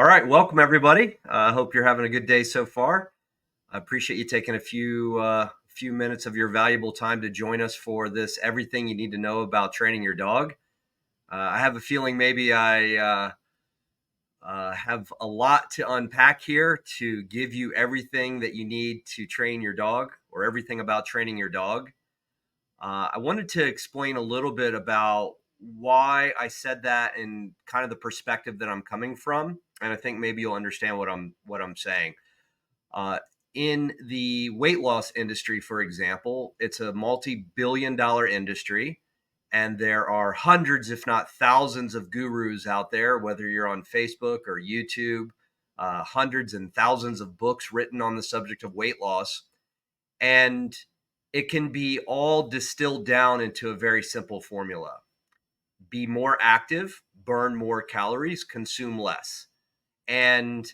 All right, welcome everybody. I hope you're having a good day so far. I appreciate you taking a few minutes of your valuable time to join us for this everything you need to know about training your dog. I have a feeling maybe I have a lot to unpack here to give you everything that you need to train your dog or everything about training your dog. I wanted to explain a little bit about why I said that and kind of the perspective that I'm coming from, and I think maybe you'll understand what I'm saying. Uh, in the weight loss industry, for example, it's a multi-billion-dollar industry, and there are hundreds, if not thousands, of gurus out there. Whether you're on Facebook or YouTube, hundreds and thousands of books written on the subject of weight loss, and it can be all distilled down into a very simple formula: be more active, burn more calories, consume less. And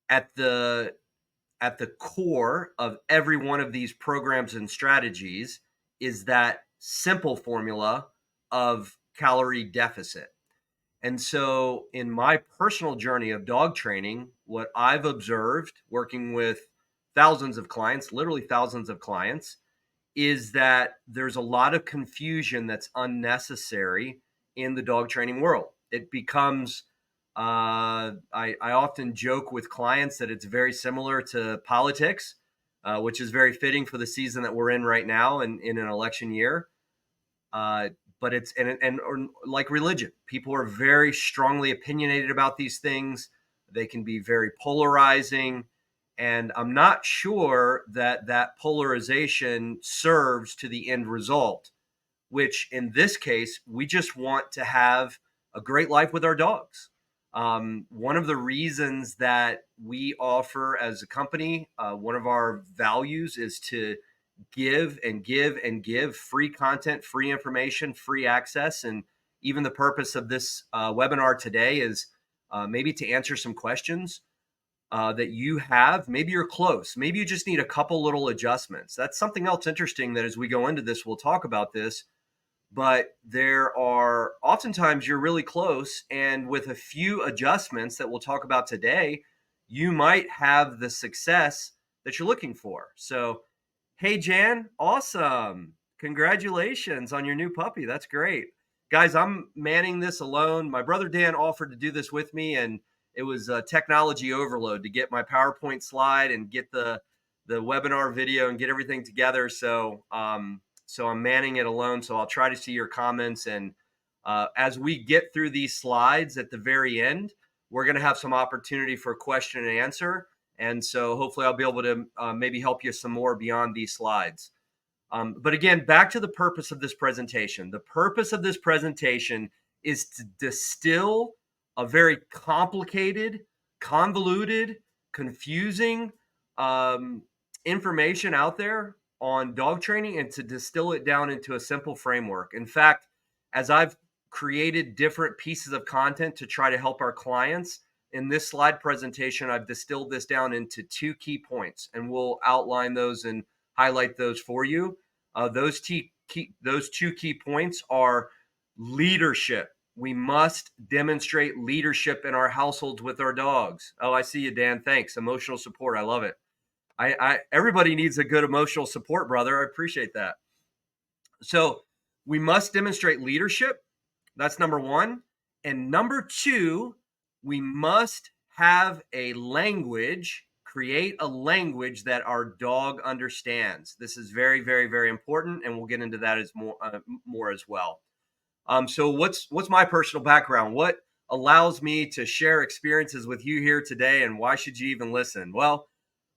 at the at the core of every one of these programs and strategies is that simple formula of calorie deficit. And so, in my personal journey of dog training, what I've observed working with thousands of clients, literally thousands of clients, is that there's a lot of confusion that's unnecessary in the dog training world. It becomes, I often joke with clients that it's very similar to politics, which is very fitting for the season that we're in right now and in an election year. Uh, but it's and or like religion, people are very strongly opinionated about these things. They can be very polarizing, and I'm not sure that that polarization serves to the end result, which in this case, we just want to have a great life with our dogs. One of the reasons that we offer as a company, one of our values is to give and give and give free content, free information, free access. And even the purpose of this webinar today is maybe to answer some questions that you have. Maybe you're close. Maybe you just need a couple little adjustments. That's something else interesting that as we go into this, we'll talk about this. But there are oftentimes you're really close. And with a few adjustments that we'll talk about today, you might have the success that you're looking for. So, hey, Jan, awesome. Congratulations on your new puppy. That's great. Guys, I'm manning this alone. My brother Dan offered to do this with me, and it was a technology overload to get my PowerPoint slide and get the webinar video and get everything together. So I'm manning it alone. So I'll try to see your comments. And as we get through these slides at the very end, we're going to have some opportunity for question and answer. And so hopefully I'll be able to maybe help you some more beyond these slides. But again, back to the purpose of this presentation. The purpose of this presentation is to distill a very complicated, convoluted, confusing information out there on dog training and to distill it down into a simple framework. In fact, as I've created different pieces of content to try to help our clients, in this slide presentation, I've distilled this down into 2 key points, and we'll outline those and highlight those for you. Those 2 key points are leadership. We must demonstrate leadership in our households with our dogs. Oh, I see you, Dan. Thanks. Emotional support. I love it. Everybody needs a good emotional support, brother. I appreciate that. So we must demonstrate leadership. That's number 1. And number 2, we must have a language, create a language that our dog understands. This is very, very, very important, and we'll get into that as more as well. So what's my personal background? What allows me to share experiences with you here today, and why should you even listen? Well,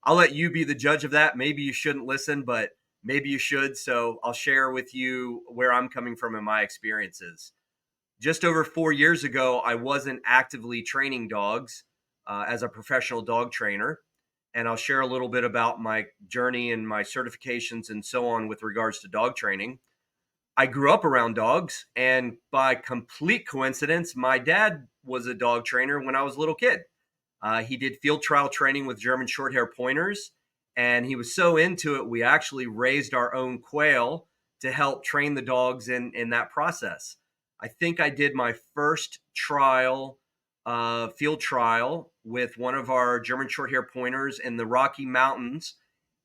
I'll let you be the judge of that. Maybe you shouldn't listen, but maybe you should. So I'll share with you where I'm coming from in my experiences. Just over 4 years ago, I wasn't actively training dogs as a professional dog trainer. And I'll share a little bit about my journey and my certifications and so on with regards to dog training. I grew up around dogs, and by complete coincidence, my dad was a dog trainer when I was a little kid. He did field trial training with German Shorthair Pointers, and he was so into it, we actually raised our own quail to help train the dogs in that process. I think I did my first trial field trial with one of our German short hair pointers in the Rocky Mountains.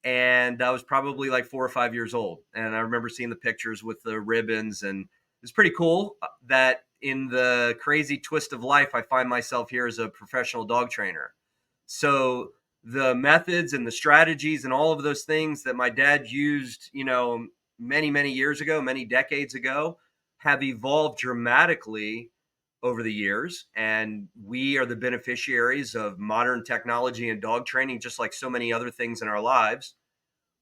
And I was probably like 4 or 5 years old. And I remember seeing the pictures with the ribbons. And it's pretty cool that in the crazy twist of life, I find myself here as a professional dog trainer. So the methods and the strategies and all of those things that my dad used, many, many years ago, many decades ago, have evolved dramatically over the years. And we are the beneficiaries of modern technology and dog training, just like so many other things in our lives.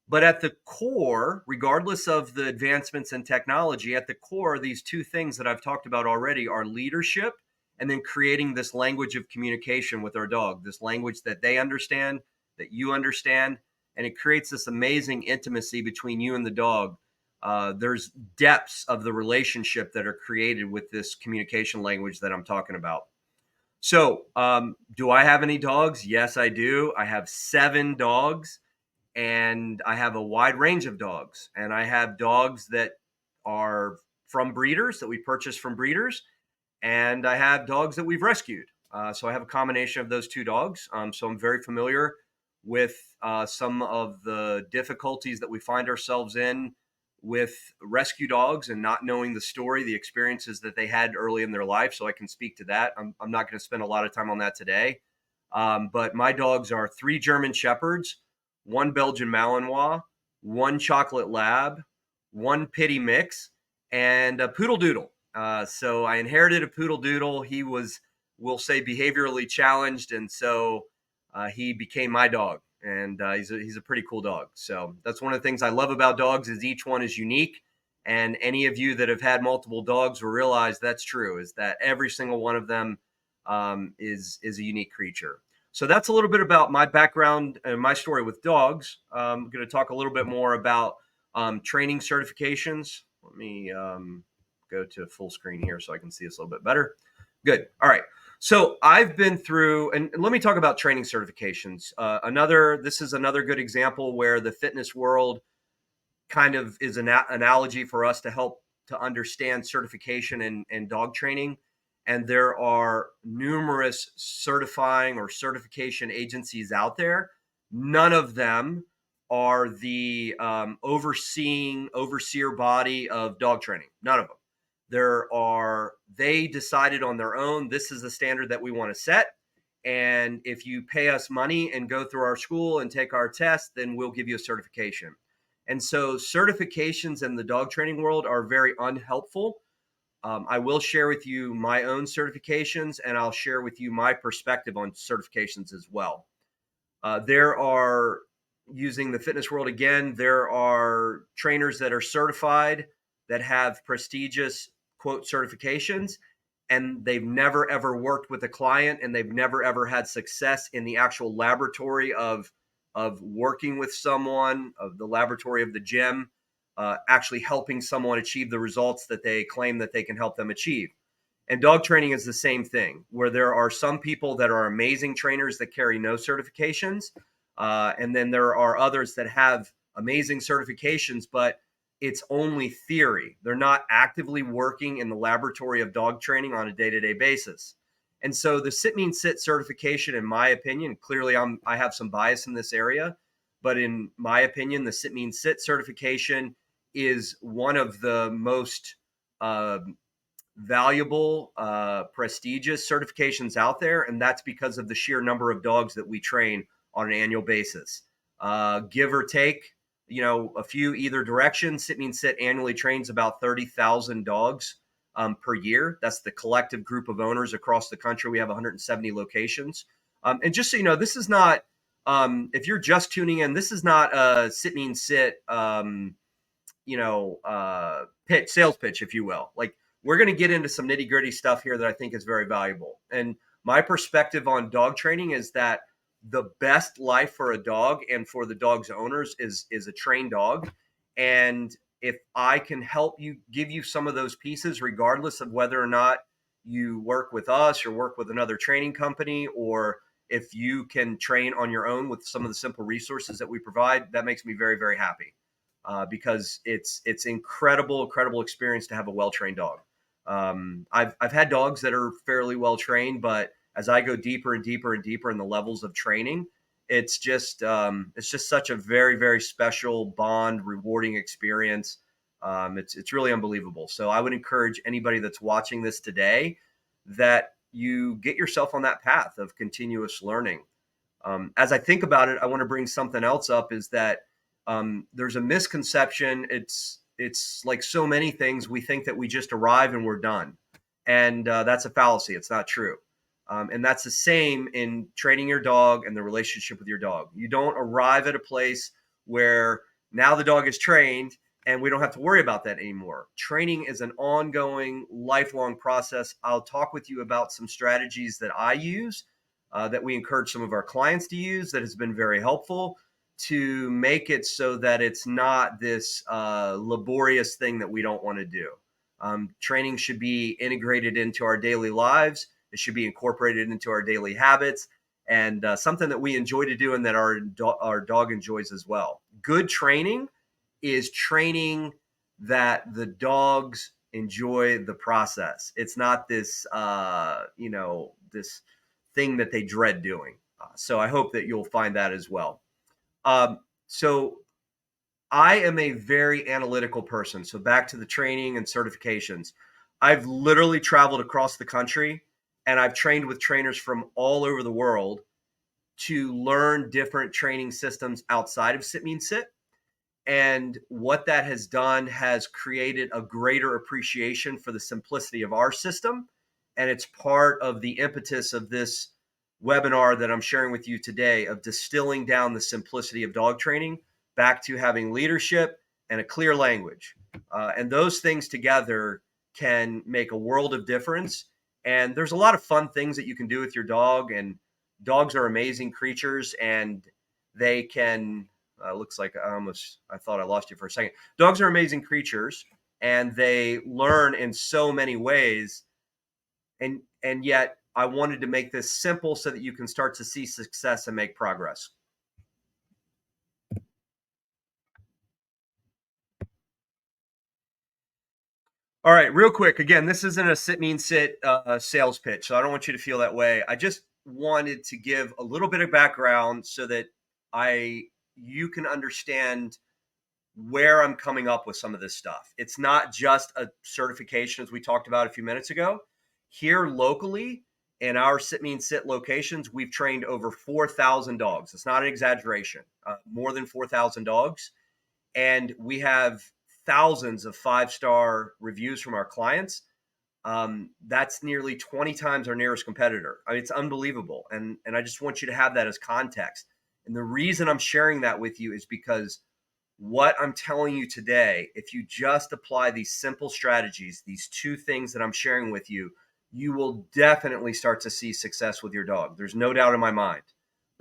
But at the core, regardless of the advancements in technology, at the core, these two things that I've talked about already are leadership and then creating this language of communication with our dog, this language that they understand, that you understand. And it creates this amazing intimacy between you and the dog. There's depths of the relationship that are created with this communication language that I'm talking about. So, do I have any dogs? Yes, I do. I have 7 dogs, and I have a wide range of dogs. And I have dogs that are from breeders that we purchased from breeders, and I have dogs that we've rescued. So I have a combination of those 2 dogs. So I'm very familiar with some of the difficulties that we find ourselves in with rescue dogs and not knowing the story, the experiences that they had early in their life. So I can speak to that. I'm not going to spend a lot of time on that today. But my dogs are 3 German Shepherds, 1 Belgian Malinois, 1 Chocolate Lab, 1 Pitty Mix, and a Poodle Doodle. So I inherited a Poodle Doodle. He was, we'll say, behaviorally challenged, and so he became my dog. And he's a pretty cool dog. So that's one of the things I love about dogs is each one is unique. And any of you that have had multiple dogs will realize that's true. Is that every single one of them is a unique creature. So that's a little bit about my background and my story with dogs. I'm going to talk a little bit more about training certifications. Let me go to full screen here so I can see this a little bit better. Good. All right. So I've been through, and let me talk about training certifications. This is another good example where the fitness world kind of is an analogy for us to help to understand certification and dog training. And there are numerous certifying or certification agencies out there. None of them are the overseer body of dog training. None of them. They decided on their own, this is the standard that we want to set. And if you pay us money and go through our school and take our test, then we'll give you a certification. And so certifications in the dog training world are very unhelpful. I will share with you my own certifications, and I'll share with you my perspective on certifications as well. Using the fitness world again, there are trainers that are certified that have prestigious quote certifications, and they've never ever worked with a client, and they've never ever had success in the actual laboratory of working with someone, of the laboratory of the gym, actually helping someone achieve the results that they claim that they can help them achieve. And dog training is the same thing, where there are some people that are amazing trainers that carry no certifications. And then there are others that have amazing certifications, but it's only theory. They're not actively working in the laboratory of dog training on a day-to-day basis. And so the sit mean sit certification, in my opinion, clearly I have some bias in this area, but in my opinion, the sit mean sit certification is one of the most valuable, prestigious certifications out there. And that's because of the sheer number of dogs that we train on an annual basis. Give or take, a few either direction, sit mean sit annually trains about 30,000 dogs per year. That's the collective group of owners across the country. We have 170 locations. And just so you know, this is not, if you're just tuning in, this is not a sit mean sit, sales pitch, if you will. Like, we're going to get into some nitty gritty stuff here that I think is very valuable. And my perspective on dog training is that the best life for a dog and for the dog's owners is a trained dog. And if I can help you, give you some of those pieces, regardless of whether or not you work with us or work with another training company, or if you can train on your own with some of the simple resources that we provide, that makes me very, very happy. Because it's incredible experience to have a well-trained dog. I've had dogs that are fairly well trained, but as I go deeper and deeper and deeper in the levels of training, it's just such a very, very special bond, rewarding experience. It's really unbelievable. So I would encourage anybody that's watching this today that you get yourself on that path of continuous learning. As I think about it, I want to bring something else up. Is that there's a misconception. It's like so many things. We think that we just arrive and we're done, and that's a fallacy. It's not true. And that's the same in training your dog and the relationship with your dog. You don't arrive at a place where now the dog is trained and we don't have to worry about that anymore. Training is an ongoing, lifelong process. I'll talk with you about some strategies that I use, that we encourage some of our clients to use, that has been very helpful to make it so that it's not this laborious thing that we don't want to do. Training should be integrated into our daily lives. It should be incorporated into our daily habits, and something that we enjoy to do and that our dog enjoys as well. Good training is training that the dogs enjoy the process. It's not this, this thing that they dread doing. So I hope that you'll find that as well. So I am a very analytical person. So back to the training and certifications. I've literally traveled across the country and I've trained with trainers from all over the world to learn different training systems outside of Sit Mean Sit. And what that has done has created a greater appreciation for the simplicity of our system. And it's part of the impetus of this webinar that I'm sharing with you today, of distilling down the simplicity of dog training back to having leadership and a clear language. And those things together can make a world of difference. And there's a lot of fun things that you can do with your dog. And dogs are amazing creatures, and they can, looks like I thought I lost you for a second. Dogs are amazing creatures, and they learn in so many ways. And yet I wanted to make this simple so that you can start to see success and make progress. All right, real quick. Again, this isn't a Sit Mean Sit sales pitch, so I don't want you to feel that way. I just wanted to give a little bit of background so that you can understand where I'm coming up with some of this stuff. It's not just a certification, as we talked about a few minutes ago. Here locally, in our Sit Mean Sit locations, we've trained over 4,000 dogs. It's not an exaggeration, more than 4,000 dogs. And we have thousands of 5-star reviews from our clients. That's nearly 20 times our nearest competitor. I mean, it's unbelievable. And I just want you to have that as context. And the reason I'm sharing that with you is because what I'm telling you today, if you just apply these simple strategies, these two things that I'm sharing with you, you will definitely start to see success with your dog. There's no doubt in my mind.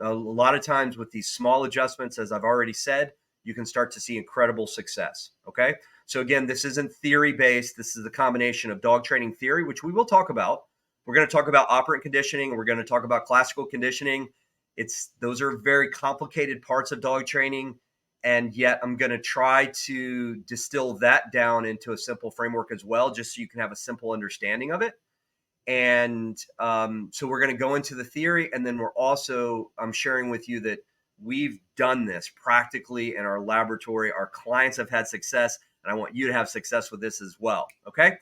A lot of times with these small adjustments, as I've already said, you can start to see incredible success. Okay. So again, this isn't theory based. This is a combination of dog training theory, which we will talk about. We're going to talk about operant conditioning. We're going to talk about classical conditioning. Those are very complicated parts of dog training. And yet I'm going to try to distill that down into a simple framework as well, just so you can have a simple understanding of it. And so we're going to go into the theory, and then I'm sharing with you that we've done this practically in our laboratory. Our clients have had success, and I want you to have success with this as well. Okay.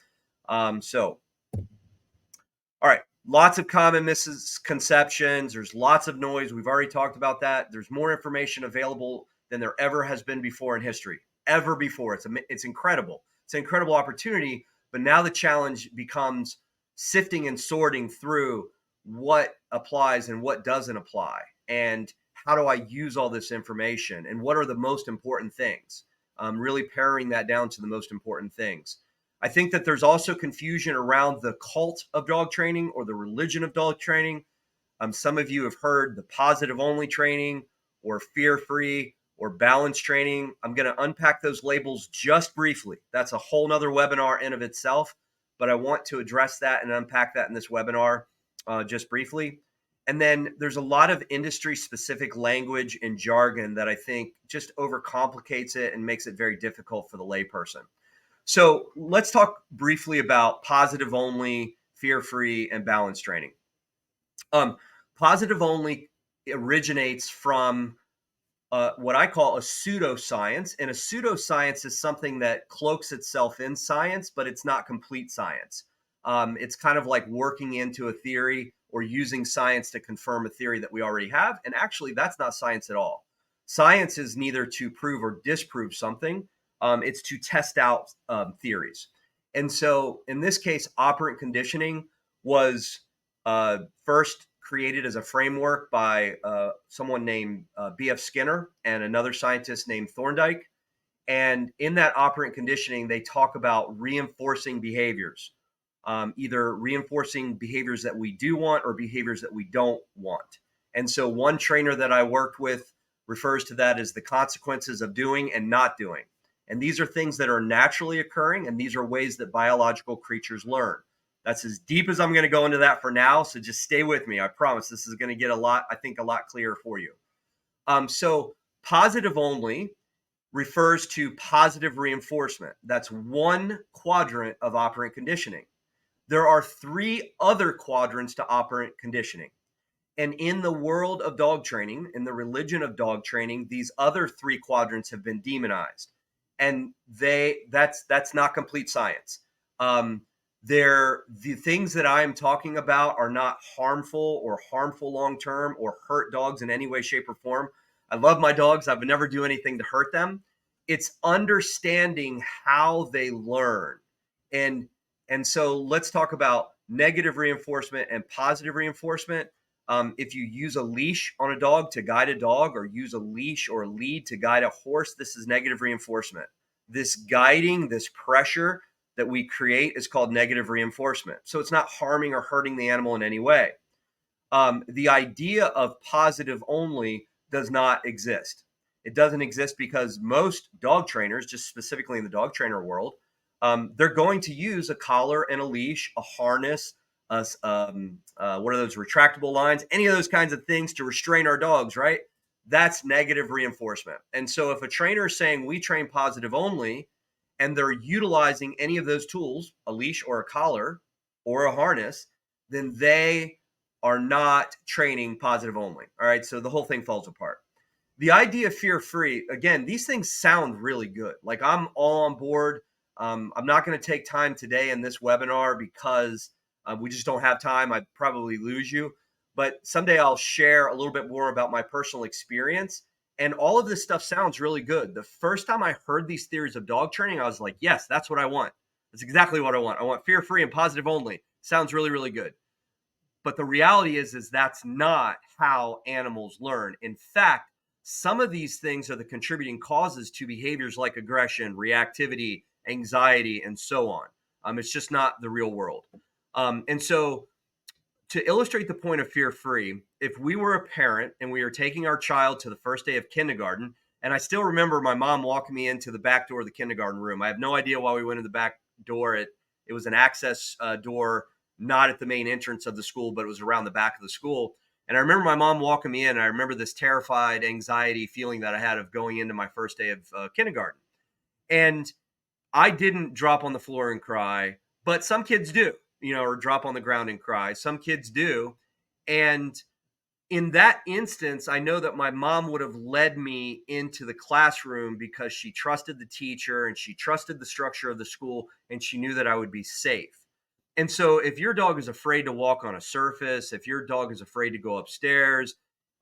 So, all right. Lots of common misconceptions. There's lots of noise. We've already talked about that. There's more information available than there ever has been before in history, ever before. It's incredible. It's an incredible opportunity. But now the challenge becomes sifting and sorting through what applies and what doesn't apply. And how do I use all this information? And what are the most important things? Really paring that down to the most important things. I think that there's also confusion around the cult of dog training or the religion of dog training. Some of you have heard the positive only training or fear free or balance training. I'm going to unpack those labels just briefly. That's a whole nother webinar in of itself, but I want to address that and unpack that in this webinar just briefly. And then there's a lot of industry specific language and jargon that I think just overcomplicates it and makes it very difficult for the layperson. So let's talk briefly about positive only, fear free, and balance training. Um, Positive only originates from what I call a pseudoscience. And a pseudoscience is something that cloaks itself in science, but it's not complete science. It's kind of like working into a theory or using science to confirm a theory that we already have. And actually, that's not science at all. Science is neither to prove or disprove something, it's to test out theories. And so, in this case, operant conditioning was first created as a framework by someone named B.F. Skinner and another scientist named Thorndike. And in that operant conditioning, they talk about reinforcing behaviors, either reinforcing behaviors that we do want or behaviors that we don't want. And so, one trainer that I worked with refers to that as the consequences of doing and not doing. And these are things that are naturally occurring, and these are ways that biological creatures learn. That's as deep as I'm going to go into that for now. So just stay with me. I promise this is going to get a lot clearer for you. So positive only refers to positive reinforcement. That's one quadrant of operant conditioning. There are three other quadrants to operant conditioning. And in the world of dog training, in the religion of dog training, these other three quadrants have been demonized. And that's not complete science. Um, the things that I am talking about are not harmful long term or hurt dogs in any way, shape, or form. I love my dogs. I would never do anything to hurt them. It's understanding how they learn. And and so let's talk about negative reinforcement and positive reinforcement. If you use a leash on a dog to guide a dog, or use a leash or a lead to guide a horse, this is negative reinforcement. This guiding, this pressure that we create is called negative reinforcement. So it's not harming or hurting the animal in any way. The idea of positive only does not exist. It doesn't exist because most dog trainers, just specifically in the dog trainer world, they're going to use a collar and a leash, a harness, what are those retractable lines, any of those kinds of things to restrain our dogs, right? That's negative reinforcement. And so if a trainer is saying we train positive only and they're utilizing any of those tools, a leash or a collar or a harness, then they are not training positive only. All right. So the whole thing falls apart. The idea of fear free, again, these things sound really good. Like I'm all on board. I'm not going to take time today in this webinar because we just don't have time. I'd probably lose you. But someday I'll share a little bit more about my personal experience. And all of this stuff sounds really good. The first time I heard these theories of dog training, I was like, yes, that's what I want. That's exactly what I want. I want fear free and positive only. Sounds really, really good. But the reality is that's not how animals learn. In fact, some of these things are the contributing causes to behaviors like aggression, reactivity, anxiety, and so on. It's just not the real world. And so, to illustrate the point of fear free, if we were a parent and we were taking our child to the first day of kindergarten, and I still remember my mom walking me into the back door of the kindergarten room. I have no idea why we went in the back door. It was an access door, not at the main entrance of the school, but it was around the back of the school. And I remember my mom walking me in. And I remember this terrified anxiety feeling that I had of going into my first day of kindergarten. And I didn't drop on the floor and cry, but some kids do, or drop on the ground and cry. Some kids do. And in that instance, I know that my mom would have led me into the classroom because she trusted the teacher and she trusted the structure of the school and she knew that I would be safe. And so if your dog is afraid to walk on a surface, if your dog is afraid to go upstairs,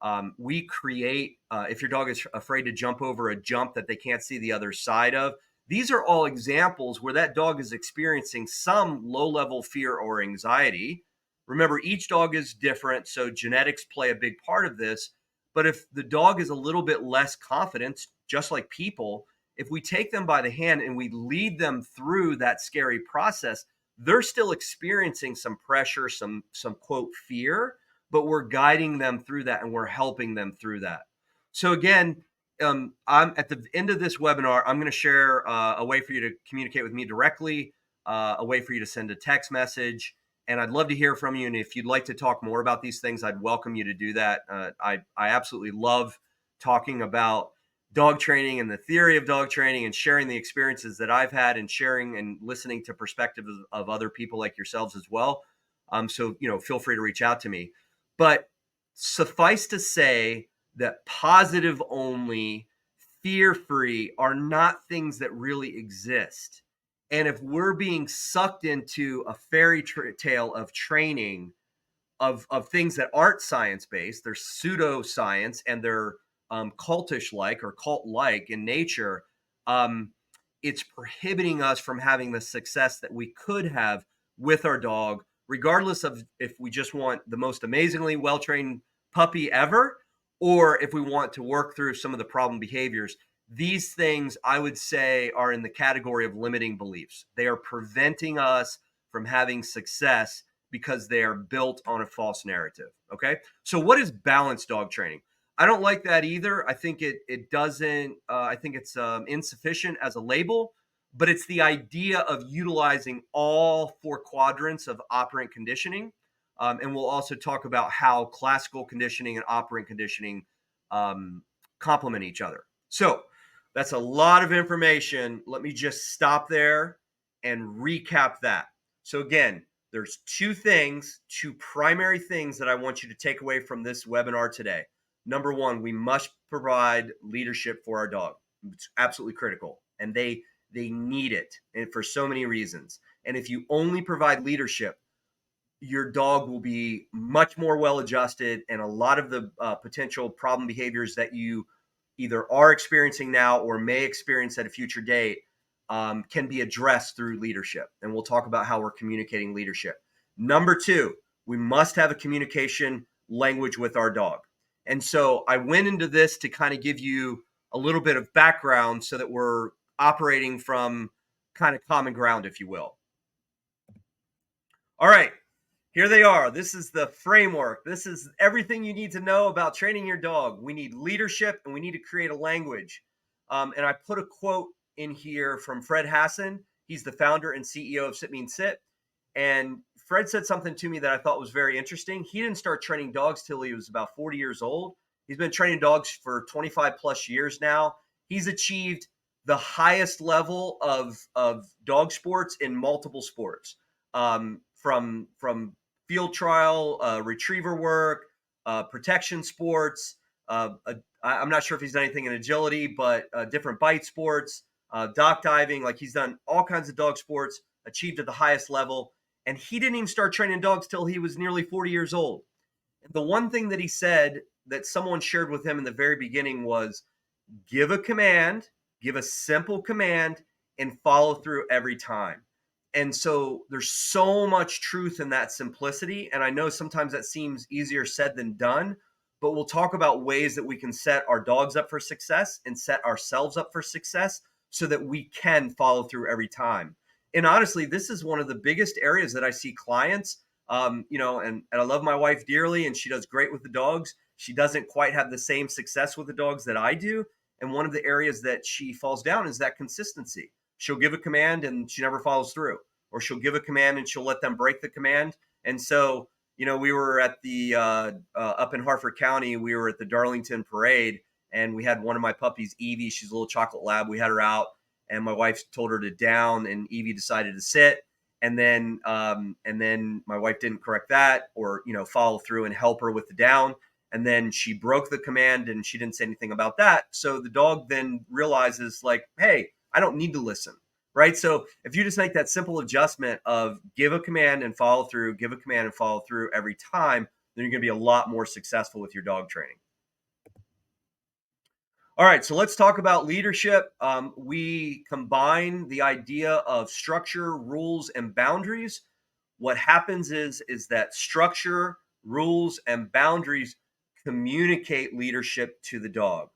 if your dog is afraid to jump over a jump that they can't see the other side of, these are all examples where that dog is experiencing some low-level fear or anxiety. Remember, each dog is different, so genetics play a big part of this. But if the dog is a little bit less confident, just like people, if we take them by the hand and we lead them through that scary process, they're still experiencing some pressure, some quote fear, but we're guiding them through that and we're helping them through that. So again, I'm at the end of this webinar, I'm going to share a way for you to communicate with me directly, a way for you to send a text message, and I'd love to hear from you. And if you'd like to talk more about these things, I'd welcome you to do that. I absolutely love talking about dog training and the theory of dog training and sharing the experiences that I've had and sharing and listening to perspectives of other people like yourselves as well. So, feel free to reach out to me. But suffice to say that positive only, fear free are not things that really exist. And if we're being sucked into a fairy tale of training, of things that aren't science based, they're pseudoscience and they're cultish like or cult like in nature, um, it's prohibiting us from having the success that we could have with our dog, regardless of if we just want the most amazingly well trained puppy ever, or if we want to work through some of the problem behaviors. These things, I would say, are in the category of limiting beliefs. They are preventing us from having success because they are built on a false narrative. Okay. So, what is balanced dog training? I don't like that either. I think it doesn't. I think it's insufficient as a label, but it's the idea of utilizing all four quadrants of operant conditioning, and we'll also talk about how classical conditioning and operant conditioning complement each other. So that's a lot of information. Let me just stop there and recap that. So again, there's two primary things that I want you to take away from this webinar today. Number one, we must provide leadership for our dog. It's absolutely critical, and they need it, and for so many reasons. And if you only provide leadership, your dog will be much more well adjusted, and a lot of the potential problem behaviors that you either are experiencing now or may experience at a future date can be addressed through leadership. And we'll talk about how we're communicating leadership. Number two, we must have a communication language with our dog. And so I went into this to kind of give you a little bit of background so that we're operating from kind of common ground, if you will. All right, here they are. This is the framework. This is everything you need to know about training your dog. We need leadership and we need to create a language. And I put a quote in here from Fred Hassan. He's the founder and CEO of Sit Means Sit. And Fred said something to me that I thought was very interesting. He didn't start training dogs till he was about 40 years old. He's been training dogs for 25 plus years now. He's achieved the highest level of dog sports in multiple sports, from field trial, retriever work, protection sports. I'm not sure if he's done anything in agility, but different bite sports, dock diving. Like, he's done all kinds of dog sports, achieved at the highest level. And he didn't even start training dogs till he was nearly 40 years old. And the one thing that he said that someone shared with him in the very beginning was give a command, give a simple command, and follow through every time. And so there's so much truth in that simplicity. And I know sometimes that seems easier said than done, but we'll talk about ways that we can set our dogs up for success and set ourselves up for success so that we can follow through every time. And honestly, this is one of the biggest areas that I see clients, and I love my wife dearly, and she does great with the dogs. She doesn't quite have the same success with the dogs that I do. And one of the areas that she falls down is that consistency. She'll give a command and she never follows through, or she'll give a command and she'll let them break the command. And so, we were at the up in Harford County, we were at the Darlington Parade, and we had one of my puppies, Evie. She's a little chocolate lab. We had her out, and my wife told her to down, and Evie decided to sit. And then my wife didn't correct that, or follow through and help her with the down. And then she broke the command, and she didn't say anything about that. So the dog then realizes, like, hey, I don't need to listen, right? So if you just make that simple adjustment of give a command and follow through, give a command and follow through every time, then you're going to be a lot more successful with your dog training. All right, so let's talk about leadership. We combine the idea of structure, rules, and boundaries. What happens is that structure, rules, and boundaries communicate leadership to the dog.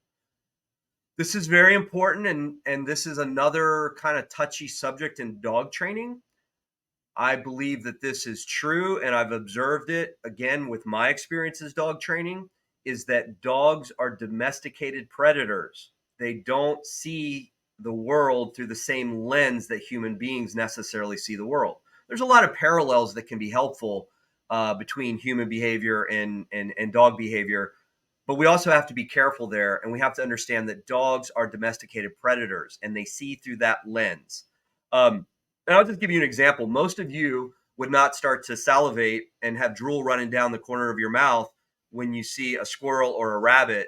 This is very important, and this is another kind of touchy subject in dog training. I believe that this is true, and I've observed it again with my experience as dog training, is that dogs are domesticated predators. They don't see the world through the same lens that human beings necessarily see the world. There's a lot of parallels that can be helpful between human behavior and dog behavior, but we also have to be careful there, and we have to understand that dogs are domesticated predators, and they see through that lens. And I'll just give you an example. Most of you would not start to salivate and have drool running down the corner of your mouth when you see a squirrel or a rabbit,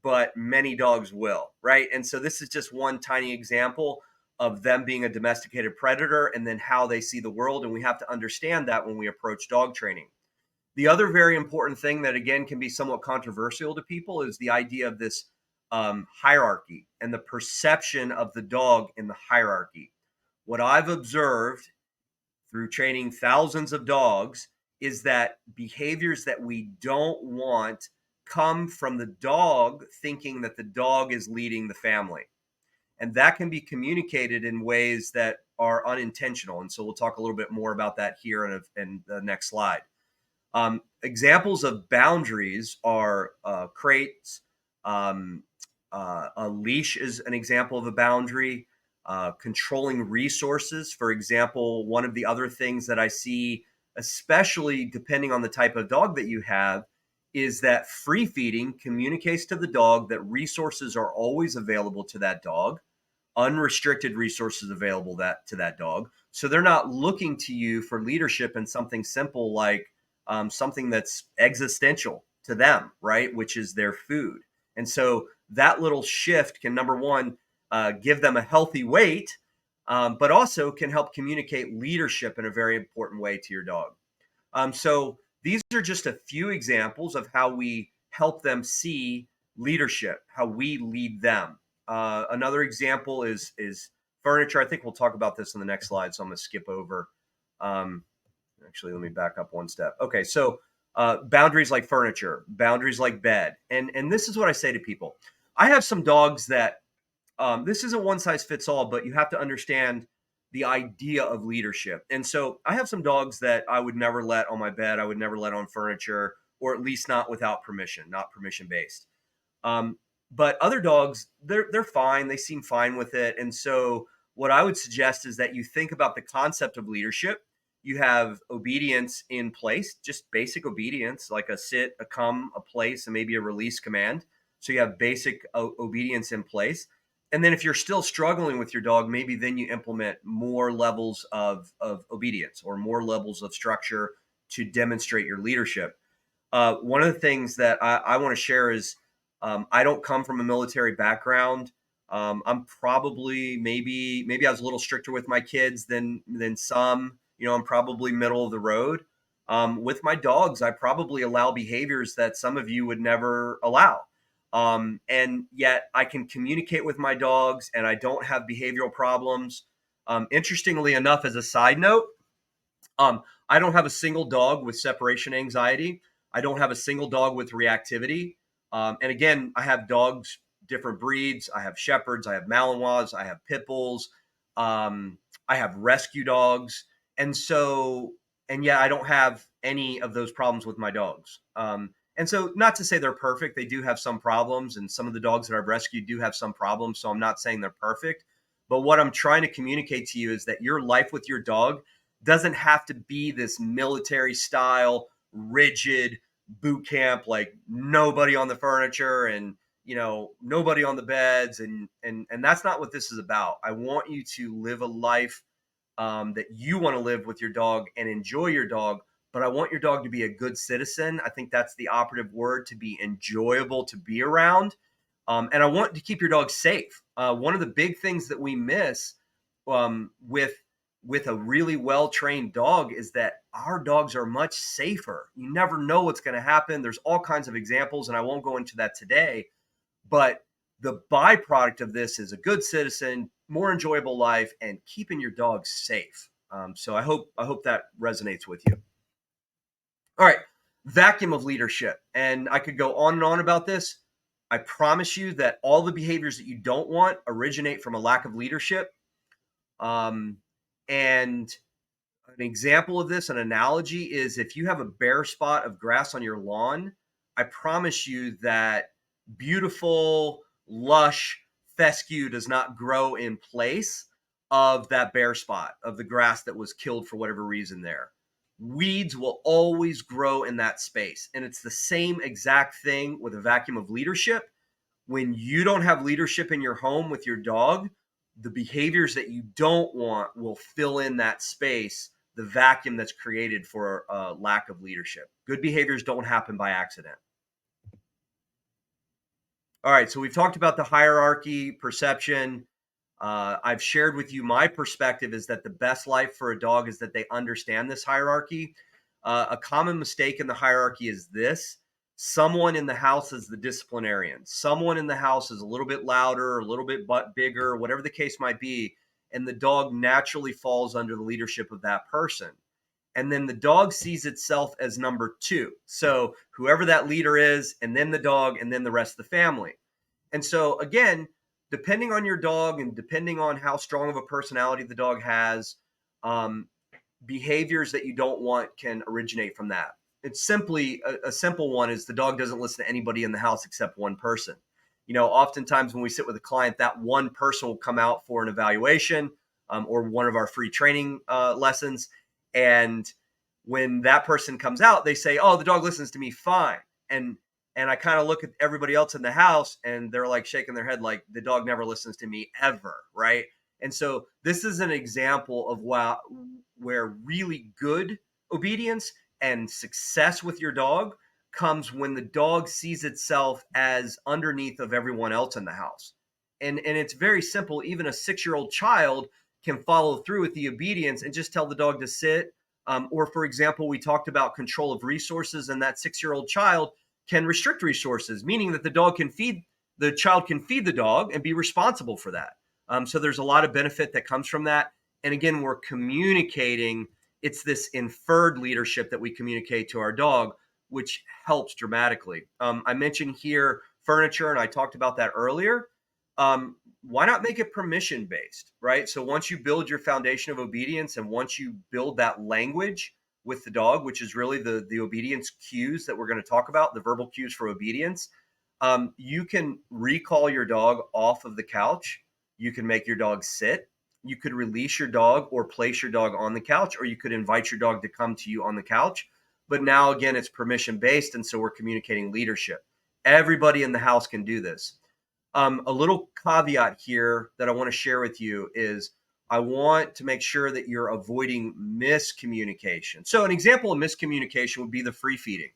but many dogs will, right? And so this is just one tiny example of them being a domesticated predator and then how they see the world. And we have to understand that when we approach dog training. The other very important thing that, again, can be somewhat controversial to people is the idea of this hierarchy and the perception of the dog in the hierarchy. What I've observed through training thousands of dogs is that behaviors that we don't want come from the dog thinking that the dog is leading the family. And that can be communicated in ways that are unintentional. And so we'll talk a little bit more about that here in the next slide. Examples of boundaries are crates. A leash is an example of a boundary. Controlling resources, for example, one of the other things that I see, especially depending on the type of dog that you have, is that free feeding communicates to the dog that resources are always available to that dog, unrestricted resources available to that dog. So they're not looking to you for leadership in something simple like something that's existential to them, right? Which is their food. And so that little shift can, number one, give them a healthy weight, but also can help communicate leadership in a very important way to your dog. So these are just a few examples of how we help them see leadership, how we lead them. Another example is furniture. I think we'll talk about this in the next slide, so I'm going to skip over. Actually, let me back up one step. Okay, so boundaries like furniture, boundaries like bed. And this is what I say to people. I have some dogs that this isn't one size fits all, but you have to understand the idea of leadership. And so I have some dogs that I would never let on my bed. I would never let on furniture, or at least not without permission, not permission based. But other dogs, they're fine. They seem fine with it. And so what I would suggest is that you think about the concept of leadership. You have obedience in place, just basic obedience, like a sit, a come, a place, and maybe a release command. So you have basic obedience in place. And then if you're still struggling with your dog, maybe then you implement more levels of obedience or more levels of structure to demonstrate your leadership. One of the things that I want to share is I don't come from a military background. I'm probably maybe I was a little stricter with my kids than some. You know, I'm probably middle of the road. With my dogs, I probably allow behaviors that some of you would never allow. And yet I can communicate with my dogs and I don't have behavioral problems. Interestingly enough, as a side note, I don't have a single dog with separation anxiety. I don't have a single dog with reactivity. And again, I have dogs, different breeds. I have shepherds, I have Malinois, I have pit bulls, I have rescue dogs. And so, and yet I don't have any of those problems with my dogs. And so, not to say they're perfect, they do have some problems, and some of the dogs that I've rescued do have some problems. So, I'm not saying they're perfect. But what I'm trying to communicate to you is that your life with your dog doesn't have to be this military style, rigid boot camp, like nobody on the furniture and nobody on the beds, and that's not what this is about. I want you to live a life that you want to live with your dog and enjoy your dog, but I want your dog to be a good citizen. I think that's the operative word, to be enjoyable to be around. And I want to keep your dog safe. One of the big things that we miss with a really well-trained dog is that our dogs are much safer. You never know what's going to happen. There's all kinds of examples, and I won't go into that today. But the byproduct of this is a good citizen, more enjoyable life, and keeping your dog safe. So I hope that resonates with you. All right, vacuum of leadership. And I could go on and on about this. I promise you that all the behaviors that you don't want originate from a lack of leadership. And an example of this, an analogy, is if you have a bare spot of grass on your lawn, I promise you that beautiful, lush fescue does not grow in place of that bare spot, of the grass that was killed for whatever reason there. Weeds will always grow in that space. And it's the same exact thing with a vacuum of leadership. When you don't have leadership in your home with your dog, the behaviors that you don't want will fill in that space the vacuum that's created for lack of leadership. Good behaviors don't happen by accident. All right, so we've talked about the hierarchy, perception. I've shared with you my perspective is that the best life for a dog is that they understand this hierarchy. A common mistake in the hierarchy is this: someone in the house is the disciplinarian, someone in the house is a little bit louder, a little bit bigger, whatever the case might be, and the dog naturally falls under the leadership of that person. And then the dog sees itself as number two. So whoever that leader is, and then the dog, and then the rest of the family. And so, again, depending on your dog and depending on how strong of a personality the dog has, um, behaviors that you don't want can originate from that. It's simply a simple one is the dog doesn't listen to anybody in the house except one person. Oftentimes when we sit with a client, that one person will come out for an evaluation or one of our free training lessons. And when that person comes out, they say, "Oh, the dog listens to me fine." And I kind of look at everybody else in the house and they're like shaking their head like the dog never listens to me ever, right? And so this is an example of where really good obedience and success with your dog comes when the dog sees itself as underneath of everyone else in the house. And it's very simple. Even a 6-year-old child can follow through with the obedience and just tell the dog to sit. Or, for example, we talked about control of resources, and that 6-year-old child can restrict resources, meaning that the child can feed the dog and be responsible for that. So there's a lot of benefit that comes from that. And again, we're communicating. It's this inferred leadership that we communicate to our dog, which helps dramatically. I mentioned here furniture, and I talked about that earlier. Why not make it permission based, right? So once you build your foundation of obedience and once you build that language with the dog, which is really the obedience cues that we're going to talk about, the verbal cues for obedience, you can recall your dog off of the couch. You can make your dog sit. You could release your dog or place your dog on the couch, or you could invite your dog to come to you on the couch. But now, again, it's permission based. And so we're communicating leadership. Everybody in the house can do this. A little caveat here that I want to share with you is I want to make sure that you're avoiding miscommunication. So an example of miscommunication would be the free feeding.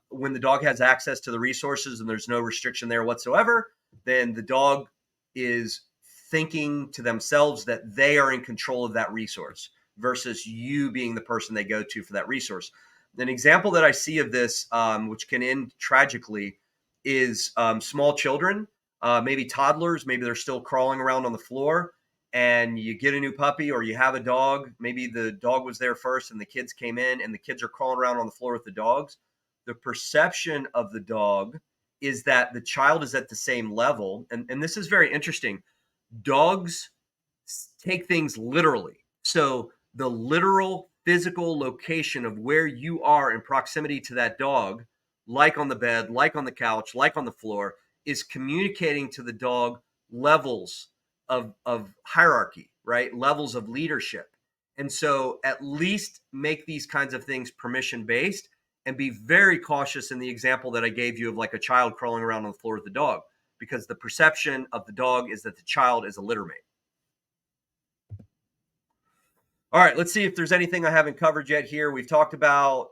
When the dog has access to the resources and there's no restriction there whatsoever, then the dog is thinking to themselves that they are in control of that resource versus you being the person they go to for that resource. An example that I see of this, which can end tragically, is small children, maybe toddlers, maybe they're still crawling around on the floor, and you get a new puppy or you have a dog. Maybe the dog was there first and the kids came in and the kids are crawling around on the floor with the dogs. The perception of the dog is that the child is at the same level. And this is very interesting. Dogs take things literally. So the literal physical location of where you are in proximity to that dog, like on the bed, like on the couch, like on the floor, is communicating to the dog levels of hierarchy, right? Levels of leadership. And so at least make these kinds of things permission based and be very cautious in the example that I gave you of like a child crawling around on the floor with the dog, because the perception of the dog is that the child is a littermate. All right, let's see if there's anything I haven't covered yet here. We've talked about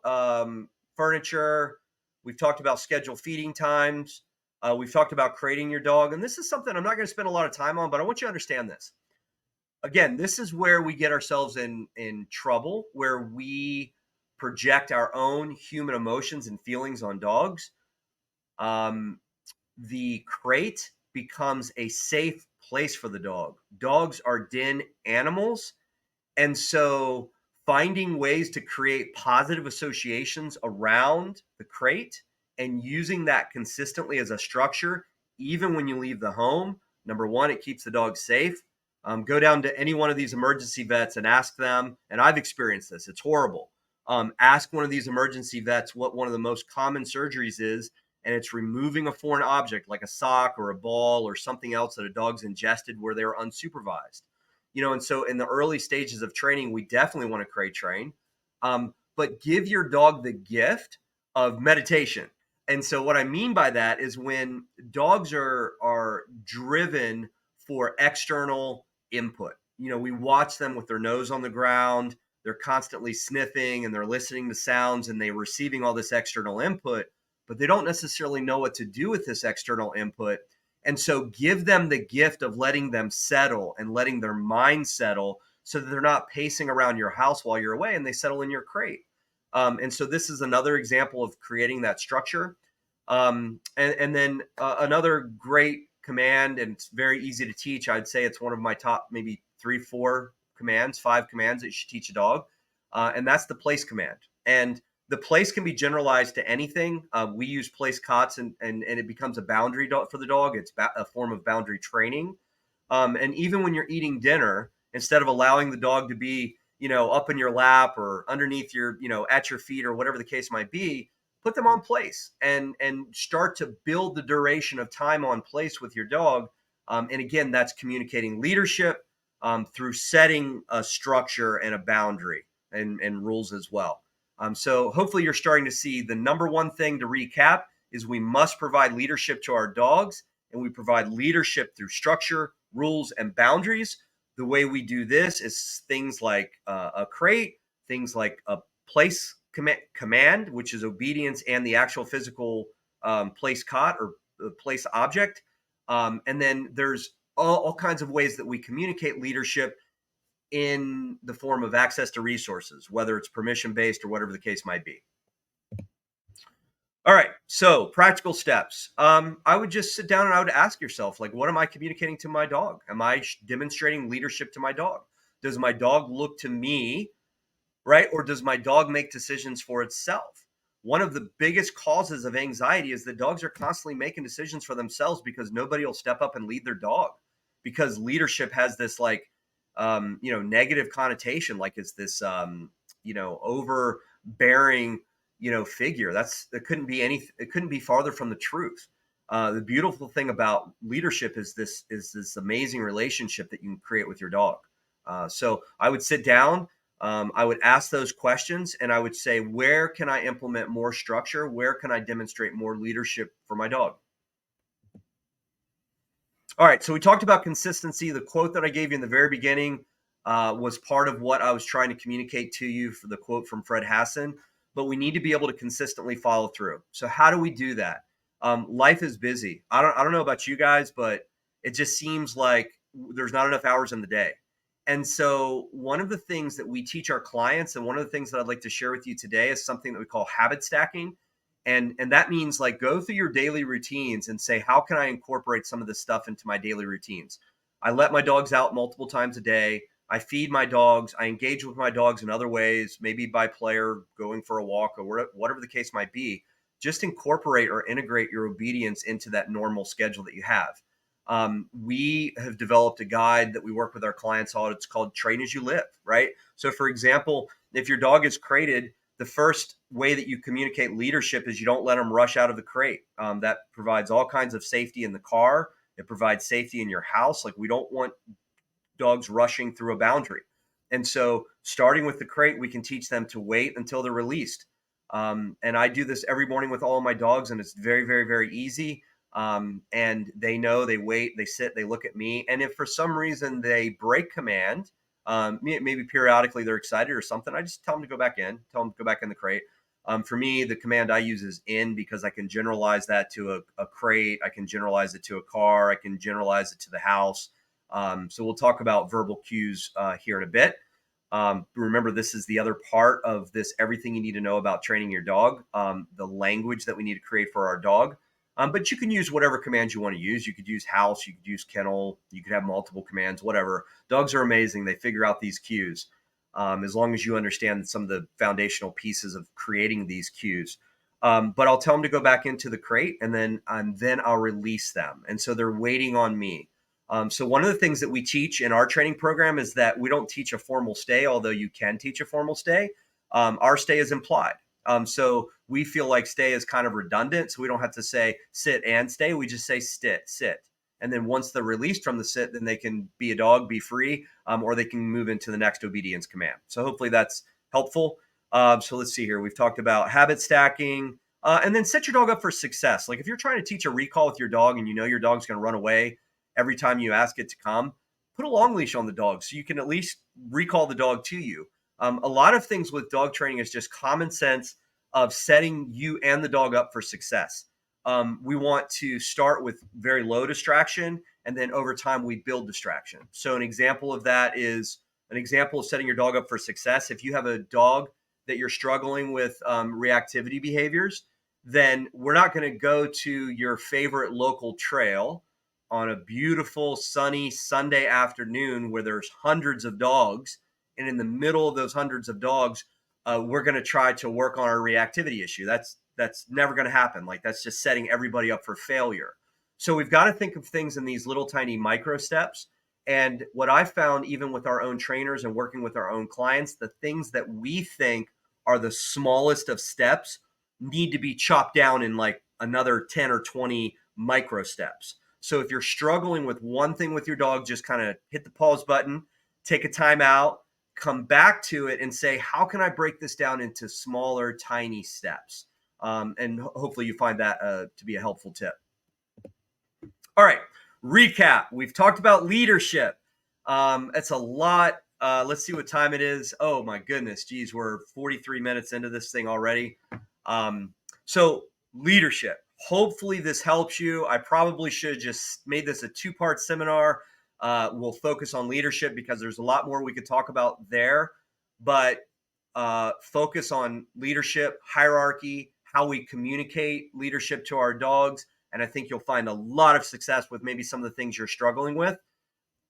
furniture. We've talked about scheduled feeding times. We've talked about creating your dog. And this is something I'm not going to spend a lot of time on, but I want you to understand this. Again, this is where we get ourselves in trouble, where we project our own human emotions and feelings on dogs. The crate becomes a safe place for the dog. Dogs are den animals. And so finding ways to create positive associations around the crate and using that consistently as a structure, even when you leave the home, number one, it keeps the dog safe. Go down to any one of these emergency vets and ask them, and I've experienced this, it's horrible. Ask one of these emergency vets what one of the most common surgeries is, and it's removing a foreign object like a sock or a ball or something else that a dog's ingested where they're unsupervised. And so in the early stages of training, we definitely want to crate train, but give your dog the gift of meditation. And so what I mean by that is when dogs are driven for external input, we watch them with their nose on the ground, they're constantly sniffing and they're listening to sounds and they're receiving all this external input, but they don't necessarily know what to do with this external input. And so give them the gift of letting them settle and letting their mind settle so that they're not pacing around your house while you're away and they settle in your crate. And so this is another example of creating that structure. And then another great command, and it's very easy to teach. I'd say it's one of my top maybe 3, 4 commands, 5 commands that you should teach a dog. And that's the place command. And the place can be generalized to anything. We use place cots, and it becomes a boundary for the dog. It's a form of boundary training. And even when you're eating dinner, instead of allowing the dog to be, up in your lap or underneath your, at your feet or whatever the case might be, put them on place and start to build the duration of time on place with your dog. And again, that's communicating leadership through setting a structure and a boundary and rules as well. So hopefully you're starting to see the number one thing to recap is we must provide leadership to our dogs, and we provide leadership through structure, rules, and boundaries. The way we do this is things like a crate, things like a place command, which is obedience and the actual physical place cot or place object. And then there's all kinds of ways that we communicate leadership in the form of access to resources, whether it's permission based or whatever the case might be. All right, so practical steps. I would just sit down and I would ask yourself, like, what am I communicating to my dog? Am I demonstrating leadership to my dog? Does my dog look to me, right? Or does my dog make decisions for itself? One of the biggest causes of anxiety is that dogs are constantly making decisions for themselves because nobody will step up and lead their dog, because leadership has this negative connotation, like it's this, overbearing, figure. It couldn't be farther from the truth. The beautiful thing about leadership is this amazing relationship that you can create with your dog. So I would sit down, I would ask those questions, and I would say, where can I implement more structure? Where can I demonstrate more leadership for my dog? All right, so we talked about consistency. The quote that I gave you in the very beginning was part of what I was trying to communicate to you for the quote from Fred Hassan, but we need to be able to consistently follow through. So how do we do that? Life is busy. I don't know about you guys, but it just seems like there's not enough hours in the day. And so one of the things that we teach our clients, and one of the things that I'd like to share with you today, is something that we call habit stacking. And that means, like, go through your daily routines and say, how can I incorporate some of this stuff into my daily routines? I let my dogs out multiple times a day. I feed my dogs. I engage with my dogs in other ways, maybe by play or going for a walk or whatever the case might be. Just incorporate or integrate your obedience into that normal schedule that you have. We have developed a guide that we work with our clients on. It's called Train as You Live, right? So for example, if your dog is crated, the first way that you communicate leadership is you don't let them rush out of the crate. That provides all kinds of safety in the car. It provides safety in your house. Like, we don't want dogs rushing through a boundary. And so starting with the crate, we can teach them to wait until they're released. And I do this every morning with all of my dogs, and it's very, very, very easy. And they know, they wait, they sit, they look at me. And if for some reason they break command, maybe periodically they're excited or something, I just tell them to go back in, the crate. For me, the command I use is in, because I can generalize that to a crate. I can generalize it to a car. I can generalize it to the house. So we'll talk about verbal cues here in a bit. Remember, this is the other part of this, everything you need to know about training your dog, the language that we need to create for our dog. But you can use whatever commands you want to use. You could use house, you could use kennel, you could have multiple commands, whatever. Dogs are amazing. They figure out these cues as long as you understand some of the foundational pieces of creating these cues. But I'll tell them to go back into the crate, and then I'll release them. And so they're waiting on me. So one of the things that we teach in our training program is that we don't teach a formal stay, although you can teach a formal stay. Our stay is implied. So we feel like stay is kind of redundant. So we don't have to say sit and stay. We just say sit. And then once they're released from the sit, then they can be a dog, be free, or they can move into the next obedience command. So hopefully that's helpful. So let's see here. We've talked about habit stacking, and then set your dog up for success. Like, if you're trying to teach a recall with your dog and you know your dog's going to run away every time you ask it to come, put a long leash on the dog so you can at least recall the dog to you. A lot of things with dog training is just common sense of setting you and the dog up for success. We want to start with very low distraction, and then over time we build distraction. So an example of that is an example of setting your dog up for success. If you have a dog that you're struggling with reactivity behaviors, then we're not going to go to your favorite local trail on a beautiful sunny Sunday afternoon where there's hundreds of dogs, and in the middle of those hundreds of dogs, we're going to try to work on our reactivity issue. That's never going to happen. Like, that's just setting everybody up for failure. So we've got to think of things in these little tiny micro steps. And what I found, even with our own trainers and working with our own clients, the things that we think are the smallest of steps need to be chopped down in like another 10 or 20 micro steps. So if you're struggling with one thing with your dog, just kind of hit the pause button, take a time out, come back to it and say, how can I break this down into smaller, tiny steps? And hopefully you find that to be a helpful tip. All right, recap. We've talked about leadership. It's a lot. Let's see what time it is. Oh my goodness, geez, we're 43 minutes into this thing already. So leadership. Hopefully this helps you. I probably should have just made this a two-part seminar. We'll focus on leadership because there's a lot more we could talk about there, but focus on leadership, hierarchy, how we communicate leadership to our dogs. And I think you'll find a lot of success with maybe some of the things you're struggling with.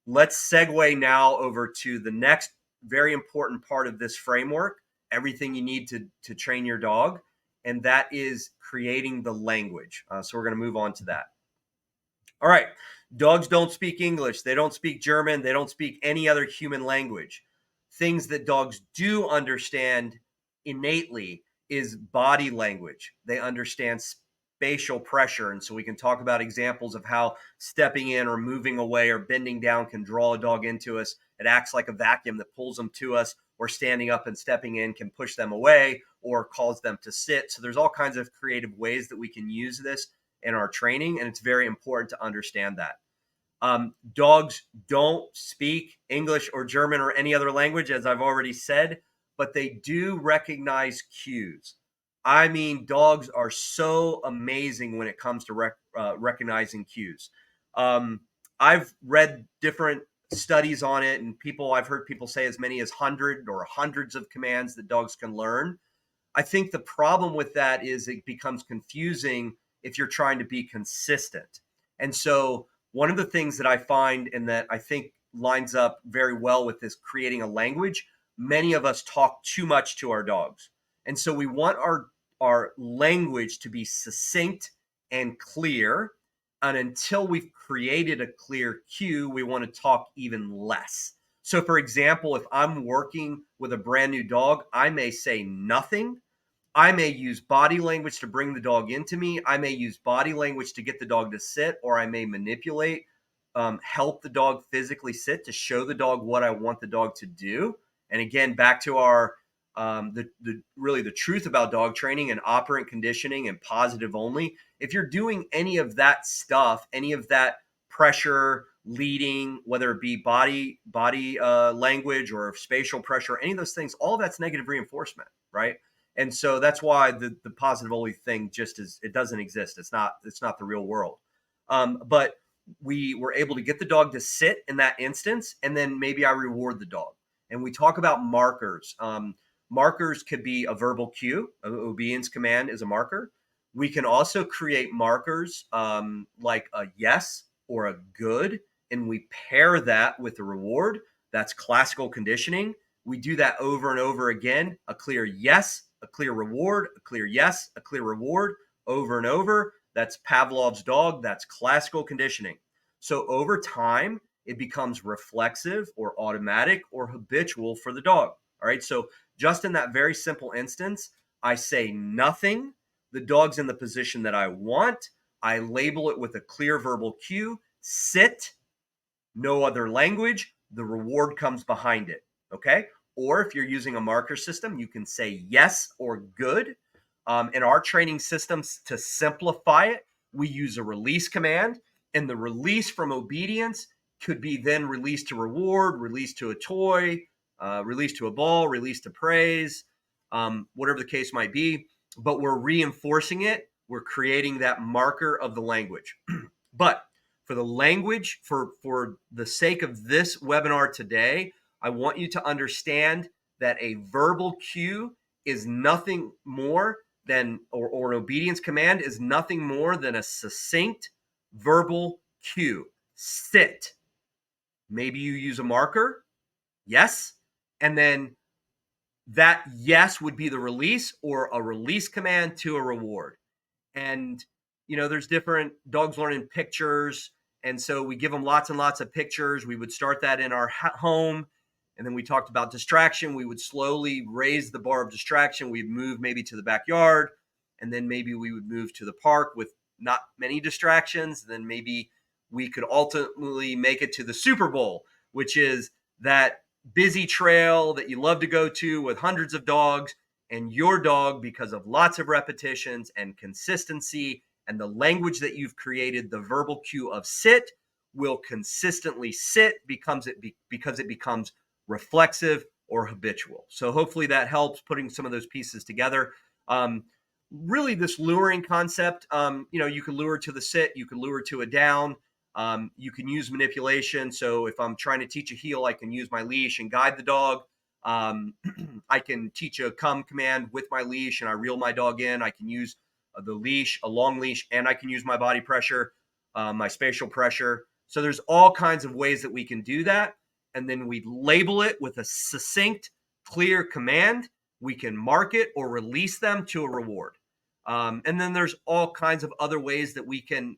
Let's segue now over to the next very important part of this framework, everything you need to train your dog, and that is creating the language. So we're going to move on to that. All right. Dogs don't speak English. They don't speak German. They don't speak any other human language. Things that dogs do understand innately is body language. They understand spatial pressure. And so we can talk about examples of how stepping in or moving away or bending down can draw a dog into us. It acts like a vacuum that pulls them to us, or standing up and stepping in can push them away or cause them to sit. So there's all kinds of creative ways that we can use this in our training, and it's very important to understand that. Dogs don't speak English or German or any other language, as I've already said, but they do recognize cues. I mean, dogs are so amazing when it comes to recognizing cues. I've read different studies on it, and I've heard people say as many as 100 or hundreds of commands that dogs can learn. I think the problem with that is it becomes confusing if you're trying to be consistent. And so one of the things that I find and that I think lines up very well with this creating a language, many of us talk too much to our dogs. And so we want our language to be succinct and clear. And until we've created a clear cue, we want to talk even less. So for example, if I'm working with a brand new dog, I may say nothing. I may use body language to bring the dog into me. I may use body language to get the dog to sit, or I may manipulate, help the dog physically sit to show the dog what I want the dog to do. And again, back to our really the truth about dog training and operant conditioning and positive only. If you're doing any of that stuff, any of that pressure, leading, whether it be body language or spatial pressure, any of those things, all of that's negative reinforcement, right? And so that's why the positive only thing it doesn't exist. It's not the real world. But we were able to get the dog to sit in that instance, and then maybe I reward the dog. And we talk about markers. Markers could be a verbal cue. An obedience command is a marker. We can also create markers like a yes or a good, and we pair that with a reward. That's classical conditioning. We do that over and over again. A clear yes, a clear reward, a clear yes, a clear reward, over and over. That's Pavlov's dog. That's classical conditioning. So over time, it becomes reflexive or automatic or habitual for the dog. All right. So just in that very simple instance, I say nothing. The dog's in the position that I want. I label it with a clear verbal cue. Sit. No other language. The reward comes behind it. Okay. Or if you're using a marker system, you can say yes or good. In our training systems, to simplify it, we use a release command, and the release from obedience could be then released to reward, released to a toy, release to a ball, release to praise, whatever the case might be. But we're reinforcing it. We're creating that marker of the language. But for the language, for the sake of this webinar today, I want you to understand that a verbal cue is nothing more than, or an obedience command is nothing more than a succinct verbal cue. Sit. Maybe you use a marker. Yes. And then that yes would be the release, or a release command to a reward. And there's different dogs learning pictures, and so we give them lots and lots of pictures. We would start that in our home, and then we talked about distraction. We would slowly raise the bar of distraction. We'd move maybe to the backyard, and then maybe we would move to the park with not many distractions. Then maybe we could ultimately make it to the Super Bowl, which is that busy trail that you love to go to with hundreds of dogs. And your dog, because of lots of repetitions and consistency and the language that you've created, the verbal cue of sit, will consistently sit because it becomes reflexive or habitual. So hopefully that helps putting some of those pieces together. Really, this luring concept, you can lure to the sit, you can lure to a down. You can use manipulation. So if I'm trying to teach a heel, I can use my leash and guide the dog. I can teach a come command with my leash and I reel my dog in. I can use the leash, a long leash, and I can use my body pressure, my spatial pressure. So there's all kinds of ways that we can do that. And then we label it with a succinct, clear command. We can mark it or release them to a reward. And then there's all kinds of other ways that we can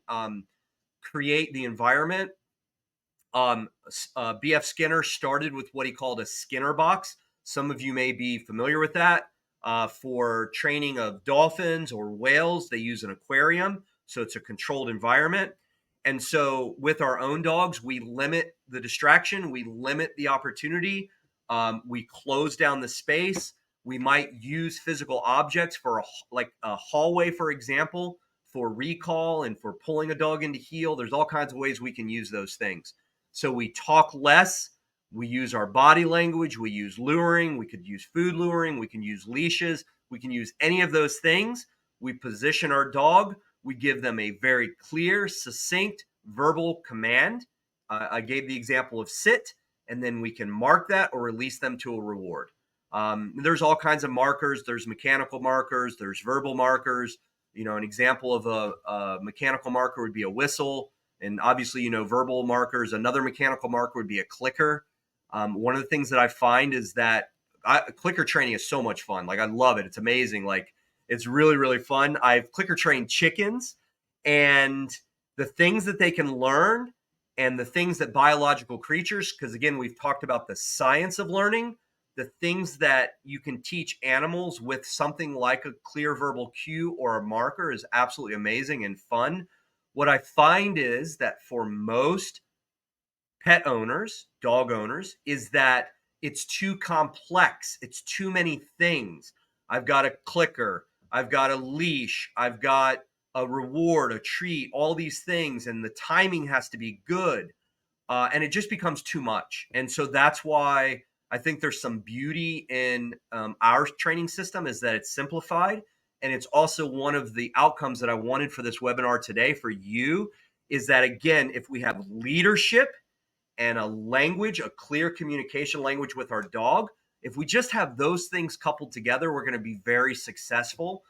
create the environment. BF Skinner started with what he called a Skinner box. Some of you may be familiar with that. For training of dolphins or whales, they use an aquarium, so it's a controlled environment. And so with our own dogs, we limit the distraction, we limit the opportunity, we close down the space. We might use physical objects for like a hallway, for example, for recall and for pulling a dog into heel. There's all kinds of ways we can use those things. So we talk less, we use our body language, we use luring, we could use food luring, we can use leashes, we can use any of those things. We position our dog, we give them a very clear, succinct verbal command. I gave the example of sit, and then we can mark that or release them to a reward. There's all kinds of markers. There's mechanical markers, there's verbal markers. An example of a mechanical marker would be a whistle. And obviously, verbal markers. Another mechanical marker would be a clicker. One of the things that I find is that clicker training is so much fun. Like, I love it. It's amazing. Like, it's really, really fun. I've clicker trained chickens, and the things that they can learn and the things that biological creatures, because again, we've talked about the science of learning, the things that you can teach animals with something like a clear verbal cue or a marker is absolutely amazing and fun. What I find is that for most pet owners, dog owners, is that it's too complex. It's too many things. I've got a clicker, I've got a leash, I've got a reward, a treat, all these things, and the timing has to be good. And it just becomes too much. And so that's why I think there's some beauty in our training system, is that it's simplified. And it's also one of the outcomes that I wanted for this webinar today for you, is that, again, if we have leadership and a language, a clear communication language with our dog, if we just have those things coupled together, we're going to be very successful.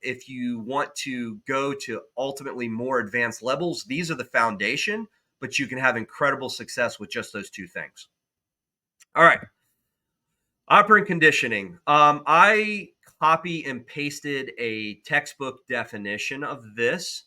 If you want to go to ultimately more advanced levels, these are the foundation, but you can have incredible success with just those two things. All right. Operant conditioning. I copy and pasted a textbook definition of this.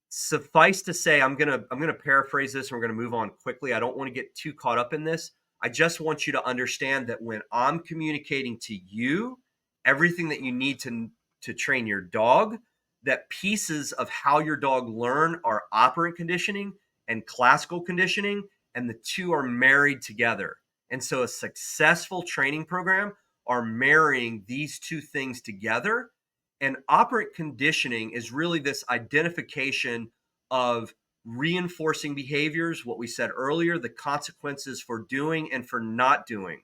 Suffice to say, I'm gonna paraphrase this, and we're gonna move on quickly. I don't want to get too caught up in this. I just want you to understand that when I'm communicating to you everything that you need to train your dog, that pieces of how your dog learn are operant conditioning and classical conditioning, and the two are married together. And so a successful training program are marrying these two things together. And operant conditioning is really this identification of reinforcing behaviors, what we said earlier, the consequences for doing and for not doing.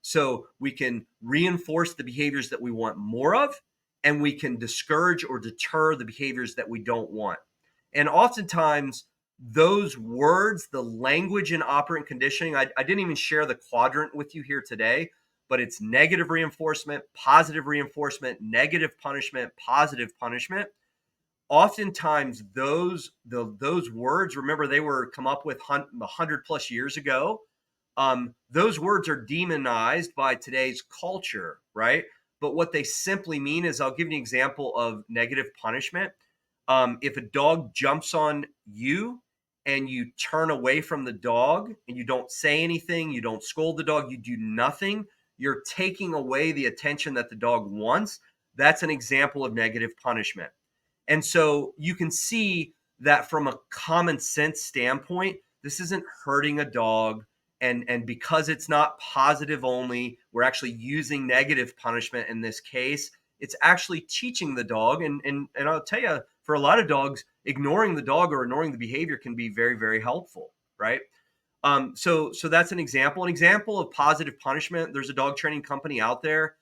So we can reinforce the behaviors that we want more of, and we can discourage or deter the behaviors that we don't want. And oftentimes, those words, the language in operant conditioning, I didn't even share the quadrant with you here today, but it's negative reinforcement, positive reinforcement, negative punishment, positive punishment. Oftentimes, those words, remember, they were come up with 100 plus years ago. Those words are demonized by today's culture, right? But what they simply mean is, I'll give you an example of negative punishment. If a dog jumps on you and you turn away from the dog and you don't say anything, you don't scold the dog, you do nothing, you're taking away the attention that the dog wants. That's an example of negative punishment. And so you can see that from a common sense standpoint, this isn't hurting a dog. And because it's not positive only, we're actually using negative punishment in this case. It's actually teaching the dog. And I'll tell you, for a lot of dogs, ignoring the dog or ignoring the behavior can be very, very helpful, right? So that's an example. An example of positive punishment. There's a dog training company out there.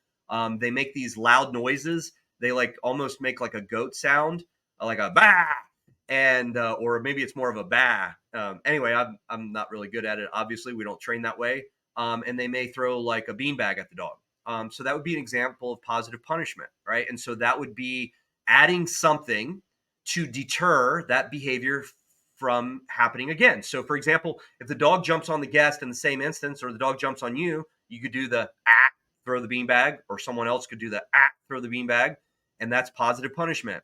They make these loud noises. They like almost make like a goat sound, like a bah, and or maybe it's more of a bah. Anyway, I'm not really good at it. Obviously, we don't train that way. And they may throw like a beanbag at the dog. So that would be an example of positive punishment, right? And so that would be adding something to deter that behavior from happening again. So, for example, if the dog jumps on the guest in the same instance, or the dog jumps on you, you could do the throw the beanbag, or someone else could do the throw the beanbag, and that's positive punishment.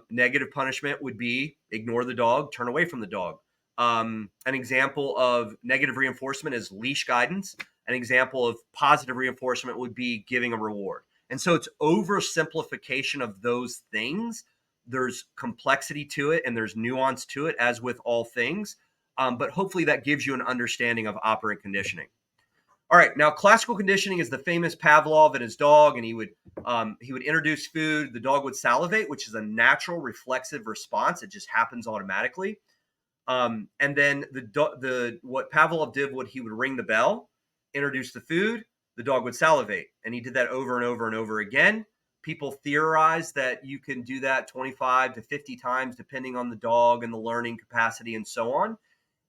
Negative punishment would be ignore the dog, turn away from the dog. An example of negative reinforcement is leash guidance. An example of positive reinforcement would be giving a reward. And so it's oversimplification of those things. There's complexity to it and there's nuance to it, as with all things. But hopefully that gives you an understanding of operant conditioning. All right, now classical conditioning is the famous Pavlov and his dog, and he would introduce food. The dog would salivate, which is a natural reflexive response. It just happens automatically. And then what Pavlov did, he would ring the bell, introduce the food, the dog would salivate, and he did that over and over and over again. People theorize that you can do that 25 to 50 times, depending on the dog and the learning capacity and so on.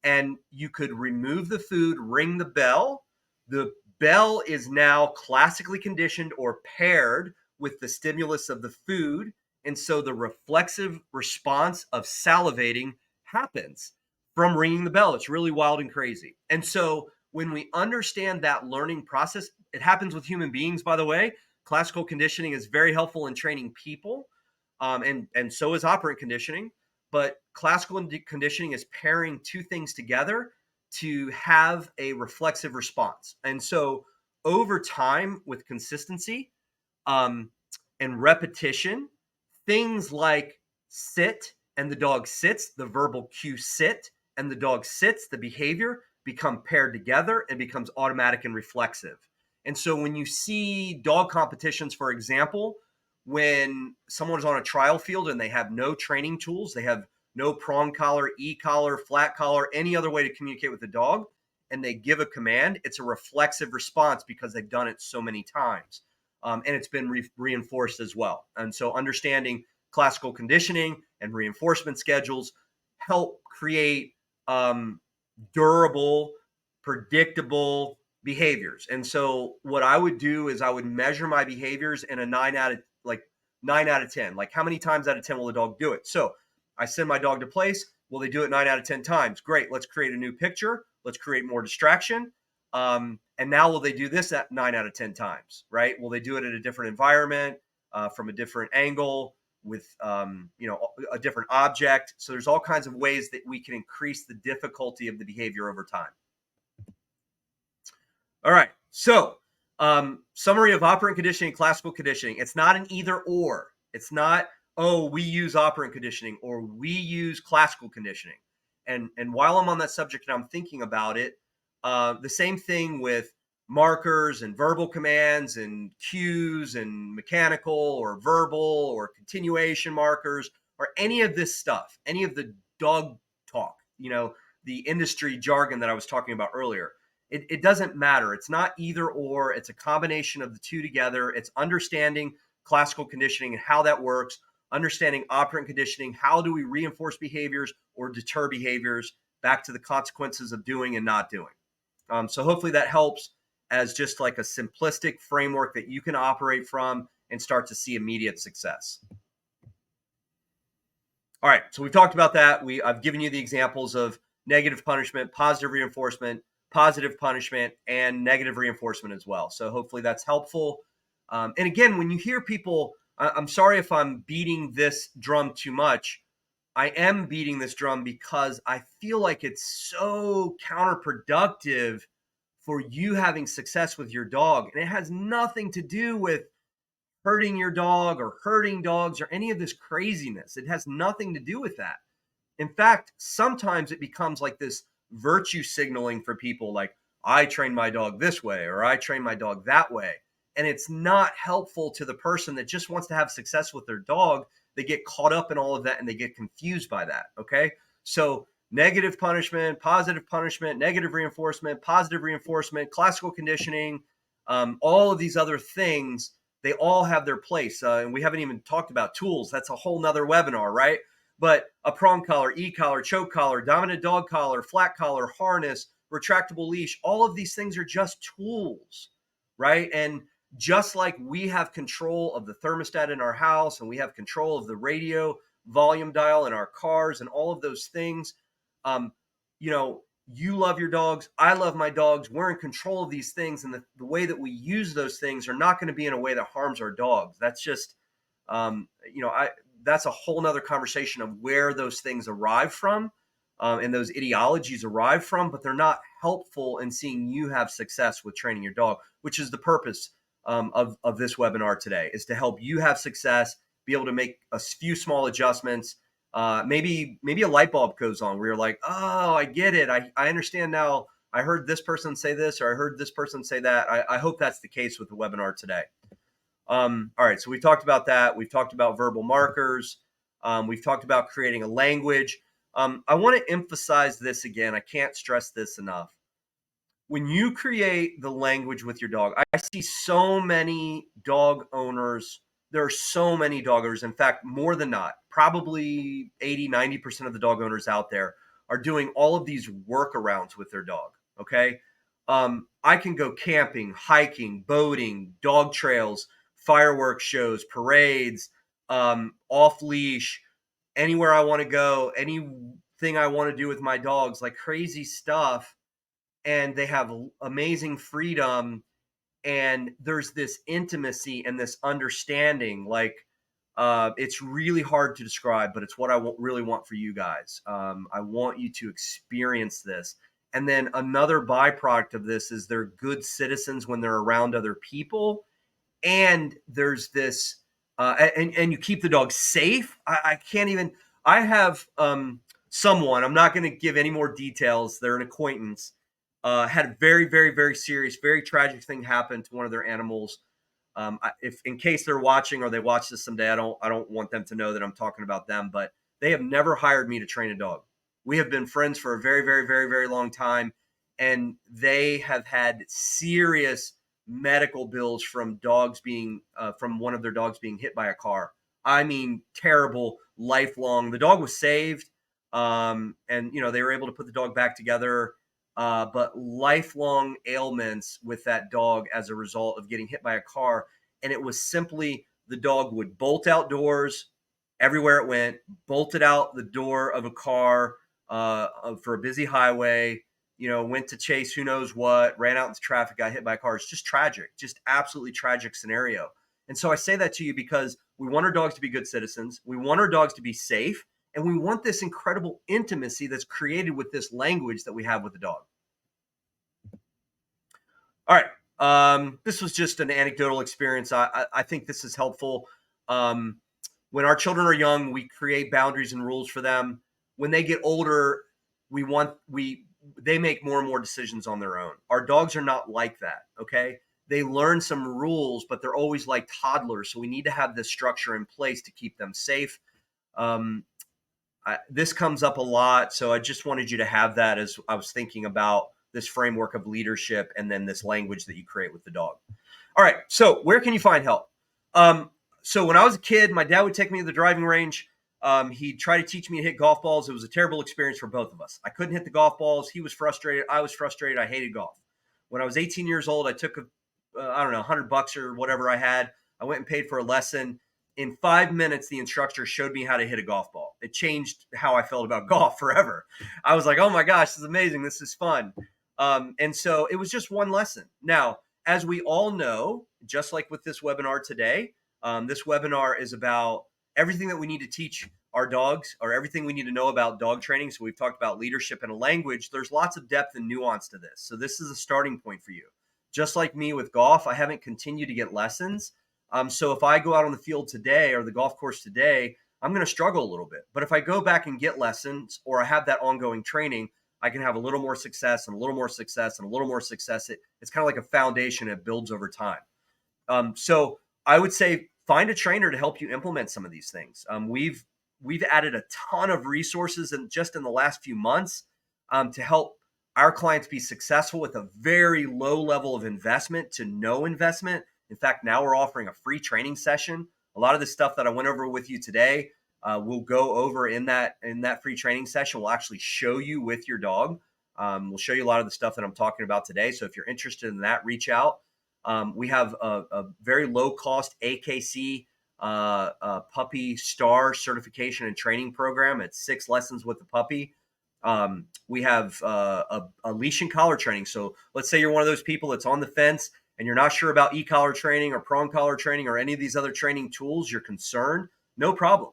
And you could remove the food, ring the bell. The bell is now classically conditioned or paired with the stimulus of the food. And so the reflexive response of salivating happens from ringing the bell. It's really wild and crazy. And so when we understand that learning process, it happens with human beings, by the way. Classical conditioning is very helpful in training people, and so is operant conditioning. But classical conditioning is pairing two things together to have a reflexive response. And so over time, with consistency and repetition, things like sit and the dog sits, the verbal cue sit, and the dog sits, the behavior become paired together and becomes automatic and reflexive. And so when you see dog competitions, for example, when someone's on a trial field and they have no training tools, they have no prong collar, e-collar, flat collar, any other way to communicate with the dog, and they give a command, it's a reflexive response because they've done it so many times. And it's been reinforced as well. And so understanding classical conditioning and reinforcement schedules help create durable, predictable behaviors. And so what I would do is I would measure my behaviors in a 9 out of 10. Like, how many times out of 10 will the dog do it? So I send my dog to place. Will they do it 9 out of 10 times? Great. Let's create a new picture. Let's create more distraction. And now will they do this at 9 out of 10 times, right? Will they do it in a different environment, from a different angle, with a different object? So there's all kinds of ways that we can increase the difficulty of the behavior over time. All right. So summary of operant conditioning and classical conditioning. It's not an either or. It's not, oh, we use operant conditioning or we use classical conditioning. And while I'm on that subject and I'm thinking about it, the same thing with markers and verbal commands and cues and mechanical or verbal or continuation markers or any of this stuff, any of the dog talk the industry jargon that I was talking about earlier. It doesn't matter. It's not either or. It's a combination of the two together. It's understanding classical conditioning and how that works, understanding operant conditioning. How do we reinforce behaviors or deter behaviors back to the consequences of doing and not doing? So hopefully that helps as just like a simplistic framework that you can operate from and start to see immediate success. All right, so we've talked about that. I've given you the examples of negative punishment, positive reinforcement, positive punishment, and negative reinforcement as well. So hopefully that's helpful. And again, when you hear people, I'm sorry if I'm beating this drum too much. I am beating this drum because I feel like it's so counterproductive for you having success with your dog. And it has nothing to do with hurting your dog or hurting dogs or any of this craziness. It has nothing to do with that. In fact, sometimes it becomes like this virtue signaling for people like, I train my dog this way or I train my dog that way. And it's not helpful to the person that just wants to have success with their dog. They get caught up in all of that and they get confused by that. Okay. So negative punishment, negative reinforcement, positive reinforcement, classical conditioning, all of these other things, they all have their place. And we haven't even talked about tools. That's a whole nother webinar, right? But a prong collar, e-collar, choke collar, dominant dog collar, flat collar, harness, retractable leash, all of these things are just tools, right? And just like we have control of the thermostat in our house and we have control of the radio volume dial in our cars and all of those things, you love your dogs. I love my dogs. We're in control of these things. And the way that we use those things are not going to be in a way that harms our dogs. That's just, that's a whole nother conversation of where those things arrive from and those ideologies arrive from, but they're not helpful in seeing you have success with training your dog, which is the purpose of this webinar today, is to help you have success, be able to make a few small adjustments. Maybe a light bulb goes on where you're like, oh, I get it. I understand now. I heard this person say this, or I heard this person say that. I hope that's the case with the webinar today. All right, so we talked about that. We've talked about verbal markers. We've talked about creating a language. I want to emphasize this again. I can't stress this enough. When you create the language with your dog, I see so many dog owners. There are so many dog owners. In fact, more than not, probably 80, 90% of the dog owners out there are doing all of these workarounds with their dog. Okay. I can go camping, hiking, boating, dog trails, fireworks shows, parades, off leash, anywhere I want to go, anything I want to do with my dogs, like crazy stuff. And they have amazing freedom. And there's this intimacy and this understanding. Like, it's really hard to describe, but it's what I really want for you guys. I want you to experience this. And then another byproduct of this is they're good citizens when they're around other people. And there's this, and you keep the dog safe. I can't even, I have someone, I'm not going to give any more details. They're an acquaintance, had a very, very, very serious, very tragic thing happen to one of their animals. If in case they're watching or they watch this someday, I don't want them to know that I'm talking about them, but they have never hired me to train a dog. We have been friends for a very, very, very, very long time. And they have had serious medical bills from dogs being, from one of their dogs being hit by a car. I mean, terrible, lifelong. The dog was saved. And, they were able to put the dog back together. But lifelong ailments with that dog as a result of getting hit by a car. And it was simply the dog would bolt outdoors everywhere it went, bolted out the door of a car for a busy highway, went to chase who knows what, ran out into traffic, got hit by a car. It's just tragic, just absolutely tragic scenario. And so I say that to you because we want our dogs to be good citizens. We want our dogs to be safe. And we want this incredible intimacy that's created with this language that we have with the dog. All right. This was just an anecdotal experience. I think this is helpful. When our children are young, we create boundaries and rules for them. When they get older, they make more and more decisions on their own. Our dogs are not like that. Okay. They learn some rules, but they're always like toddlers. So we need to have this structure in place to keep them safe. this comes up a lot, so I just wanted you to have that as I was thinking about this framework of leadership and then this language that you create with the dog. All right, so where can you find help? So when I was a kid, my dad would take me to the driving range. He'd try to teach me to hit golf balls. It was a terrible experience for both of us. I couldn't hit the golf balls. He was frustrated. I was frustrated. I hated golf. When I was 18 years old, I took I don't know, $100 or whatever I had. I went and paid for a lesson. In 5 minutes, the instructor showed me how to hit a golf ball. It changed how I felt about golf forever. I was like, oh my gosh, this is amazing. This is fun. And so it was just one lesson. Now, as we all know, just like with this webinar today, this webinar is about everything that we need to teach our dogs, or everything we need to know about dog training. So we've talked about leadership and a language. There's lots of depth and nuance to this. So this is a starting point for you. Just like me with golf, I haven't continued to get lessons. So if I go out on the field today or the golf course today, I'm going to struggle a little bit. But if I go back and get lessons, or I have that ongoing training, I can have a little more success and a little more success and a little more success. It's kind of like a foundation. It builds over time. So I would say find a trainer to help you implement some of these things. We've added a ton of resources just in the last few months to help our clients be successful with a very low level of investment to no investment. In fact, now we're offering a free training session. A lot of the stuff that I went over with you today, we'll go over in that free training session. We'll actually show you with your dog. We'll show you a lot of the stuff that I'm talking about today. So if you're interested in that, reach out. We have a very low cost AKC puppy star certification and training program. It's 6 lessons with the puppy. We have a leash and collar training. So let's say you're one of those people that's on the fence and you're not sure about e-collar training or prong collar training or any of these other training tools. You're concerned. No problem.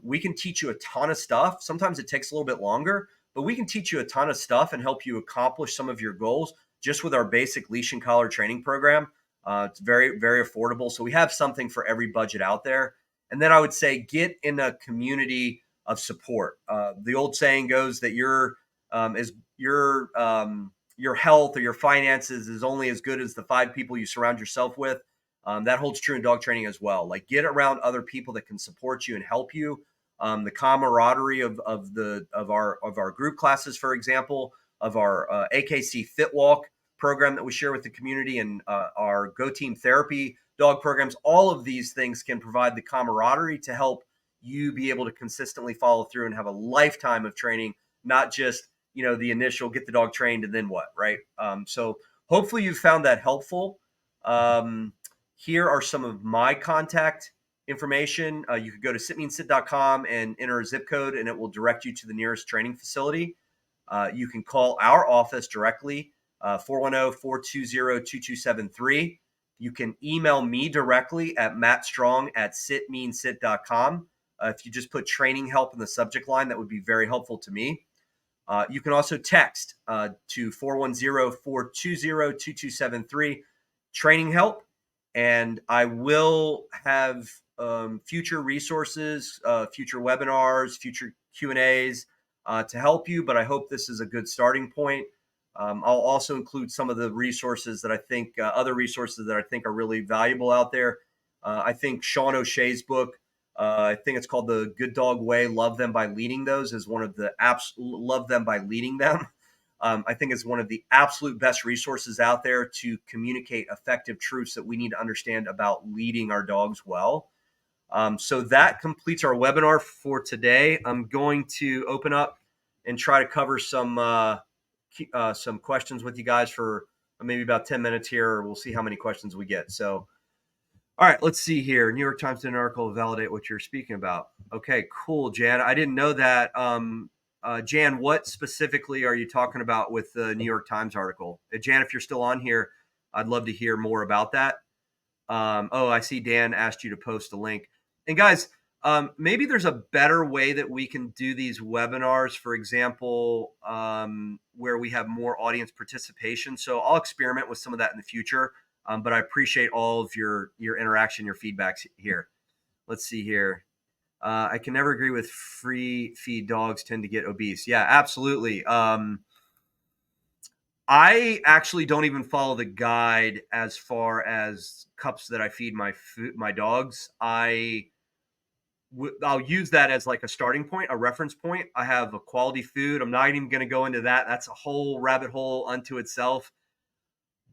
We can teach you a ton of stuff. Sometimes it takes a little bit longer, but we can teach you a ton of stuff and help you accomplish some of your goals just with our basic leash and collar training program. It's very, very affordable. So we have something for every budget out there. And then I would say get in a community of support. The old saying goes that your health or your finances is only as good as the 5 people you surround yourself with. That holds true in dog training as well. Like, get around other people that can support you and help you. The camaraderie of our group classes, for example, of our AKC Fit Walk program that we share with the community, and our Go Team Therapy dog programs. All of these things can provide the camaraderie to help you be able to consistently follow through and have a lifetime of training, not just, the initial get the dog trained and then what, right? So hopefully you found that helpful. Here are some of my contact information. You could go to sitmeansit.com and enter a zip code, and it will direct you to the nearest training facility. You can call our office directly, 410-420-2273. You can email me directly at mattstrong@sitmeansit.com. If you just put training help in the subject line, that would be very helpful to me. You can also text to 410-420-2273, training help. And I will have future resources, future webinars, future Q&As to help you. But I hope this is a good starting point. I'll also include some of the resources that I think, other resources that I think are really valuable out there. I think Sean O'Shea's book, I think it's called The Good Dog Way, Love Them by Leading Those, is one of the Love Them by Leading Them. I think it's one of the absolute best resources out there to communicate effective truths that we need to understand about leading our dogs well. So that completes our webinar for today. I'm going to open up and try to cover some questions with you guys for maybe about 10 minutes here. We'll see how many questions we get. So, all right, let's see here. New York Times did an article to validate what you're speaking about. Okay, cool, Jan. I didn't know that. Jan, what specifically are you talking about with the New York Times article? Jan, if you're still on here, I'd love to hear more about that. I see Dan asked you to post a link. And guys, maybe there's a better way that we can do these webinars, for example, where we have more audience participation. So I'll experiment with some of that in the future. But I appreciate all of your interaction, your feedbacks here. Let's see here. I can never agree with free feed dogs tend to get obese. Yeah, absolutely. I actually don't even follow the guide as far as cups that I feed my dogs. I'll use that as like a starting point, a reference point. I have a quality food. I'm not even going to go into that. That's a whole rabbit hole unto itself.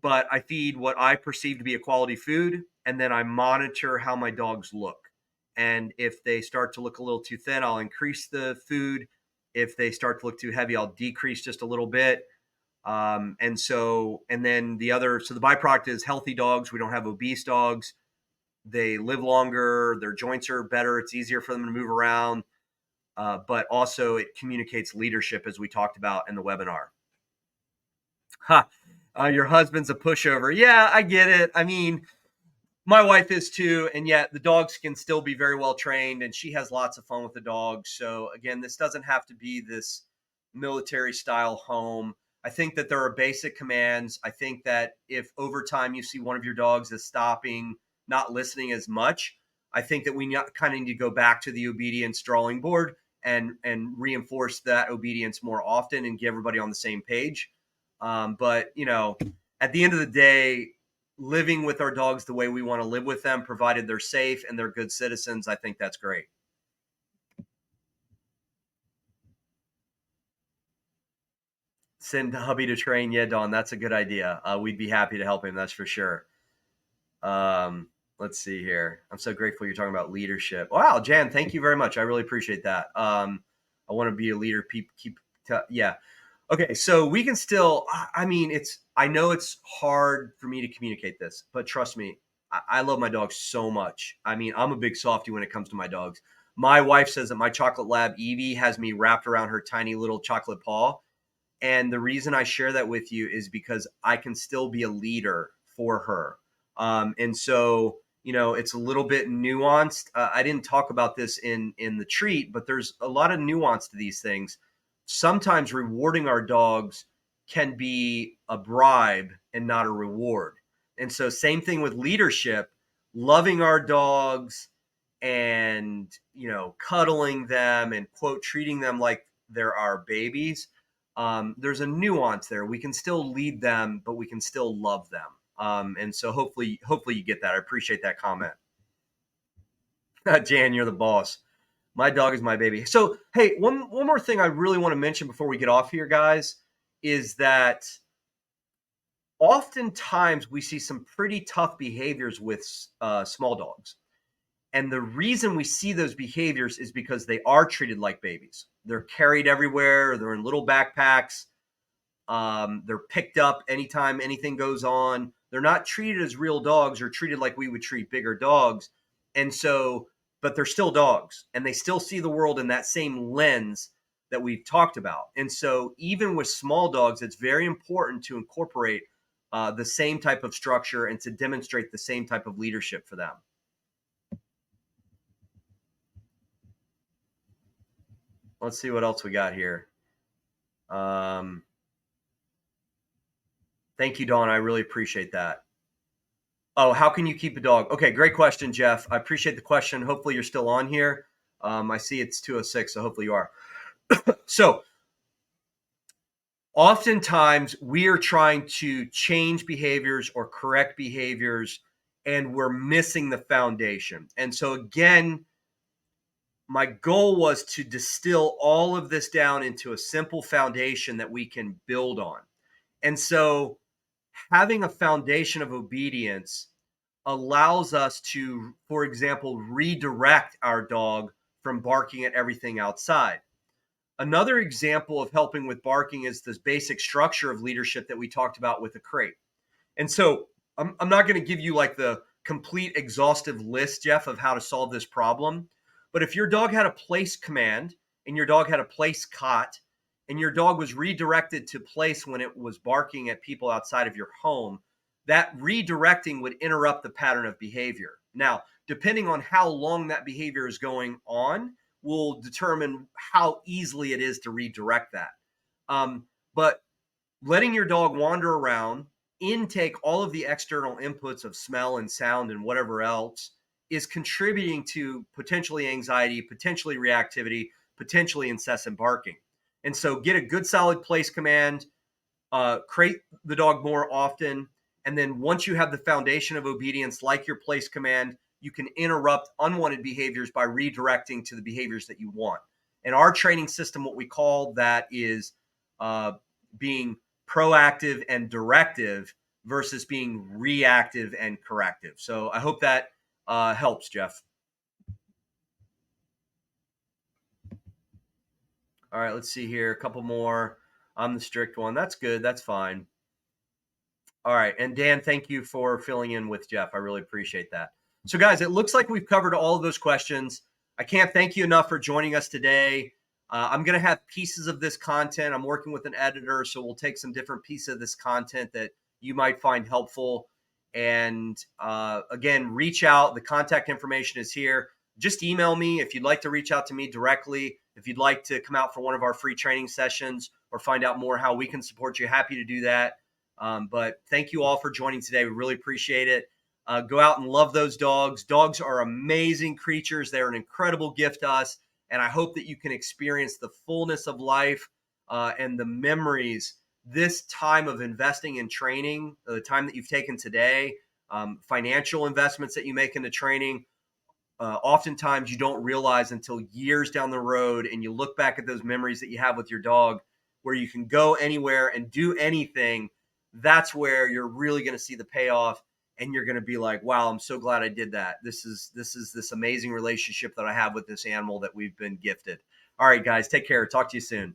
But I feed what I perceive to be a quality food, and then I monitor how my dogs look. And if they start to look a little too thin, I'll increase the food. If they start to look too heavy, I'll decrease just a little bit. And then so the byproduct is healthy dogs. We don't have obese dogs. They live longer. Their joints are better. It's easier for them to move around. But also it communicates leadership, as we talked about in the webinar. Ha, your husband's a pushover. Yeah, I get it. I mean, my wife is too, and yet the dogs can still be very well trained, and she has lots of fun with the dogs. So again, this doesn't have to be this military style home. I think that there are basic commands. I think that if over time you see one of your dogs is stopping, not listening as much, I think that we kind of need to go back to the obedience drawing board and reinforce that obedience more often and get everybody on the same page. But at the end of the day, living with our dogs the way we want to live with them, provided they're safe and they're good citizens, I think that's great. Send hubby to train. Yeah, Dawn, that's a good idea. We'd be happy to help him. That's for sure. Let's see here. I'm so grateful you're talking about leadership. Wow, Jan, thank you very much. I really appreciate that. I want to be a leader. Yeah. Okay, so we can still. I mean, I know it's hard for me to communicate this, but trust me, I love my dogs so much. I mean, I'm a big softie when it comes to my dogs. My wife says that my chocolate lab Evie has me wrapped around her tiny little chocolate paw. And the reason I share that with you is because I can still be a leader for her. And so, it's a little bit nuanced. I didn't talk about this in the treat, but there's a lot of nuance to these things. Sometimes rewarding our dogs can be a bribe and not a reward. And so, same thing with leadership, loving our dogs and, cuddling them and, quote, treating them like they're our babies. There's a nuance there. We can still lead them, but we can still love them. And so hopefully you get that. I appreciate that comment. Jan, you're the boss. My dog is my baby. So, hey, one more thing I really want to mention before we get off here, guys, is that oftentimes we see some pretty tough behaviors with small dogs. And the reason we see those behaviors is because they are treated like babies. They're carried everywhere. They're in little backpacks. They're picked up anytime anything goes on. They're not treated as real dogs or treated like we would treat bigger dogs. And so, but they're still dogs and they still see the world in that same lens that we've talked about. And so even with small dogs, it's very important to incorporate the same type of structure and to demonstrate the same type of leadership for them. Let's see what else we got here. Thank you, Dawn. I really appreciate that. Oh, how can you keep a dog? Okay, great question, Jeff. I appreciate the question. Hopefully you're still on here. I see it's 2:06, so hopefully you are. So oftentimes we are trying to change behaviors or correct behaviors, and we're missing the foundation. And so again, my goal was to distill all of this down into a simple foundation that we can build on. And so having a foundation of obedience allows us to, for example, redirect our dog from barking at everything outside. Another example of helping with barking is this basic structure of leadership that we talked about with the crate. And so I'm not going to give you like the complete exhaustive list, Jeff, of how to solve this problem. But if your dog had a place command and your dog had a place cot and your dog was redirected to place when it was barking at people outside of your home, that redirecting would interrupt the pattern of behavior. Now, depending on how long that behavior is going on, will determine how easily it is to redirect that. But letting your dog wander around, intake all of the external inputs of smell and sound and whatever else is contributing to potentially anxiety, potentially reactivity, potentially incessant barking. And so get a good solid place command, crate the dog more often. And then once you have the foundation of obedience, like your place command, you can interrupt unwanted behaviors by redirecting to the behaviors that you want. In our training system, what we call that is being proactive and directive versus being reactive and corrective. So I hope that helps, Jeff. All right, let's see here. A couple more. I'm the strict one. That's good. That's fine. All right. And Dan, thank you for filling in with Jeff. I really appreciate that. So, guys, it looks like we've covered all of those questions. I can't thank you enough for joining us today. I'm going to have pieces of this content. I'm working with an editor, so we'll take some different pieces of this content that you might find helpful. And again, reach out. The contact information is here. Just email me if you'd like to reach out to me directly. If you'd like to come out for one of our free training sessions or find out more how we can support you, happy to do that. But thank you all for joining today. We really appreciate it. Go out and love those dogs. Dogs are amazing creatures. They're an incredible gift to us. And I hope that you can experience the fullness of life and the memories this time of investing in training, the time that you've taken today, financial investments that you make into training. Oftentimes you don't realize until years down the road, and you look back at those memories that you have with your dog where you can go anywhere and do anything. That's where you're really going to see the payoff, and you're going to be like, wow, I'm so glad I did that. This is this amazing relationship that I have with this animal that we've been gifted. All right, guys, take care. Talk to you soon.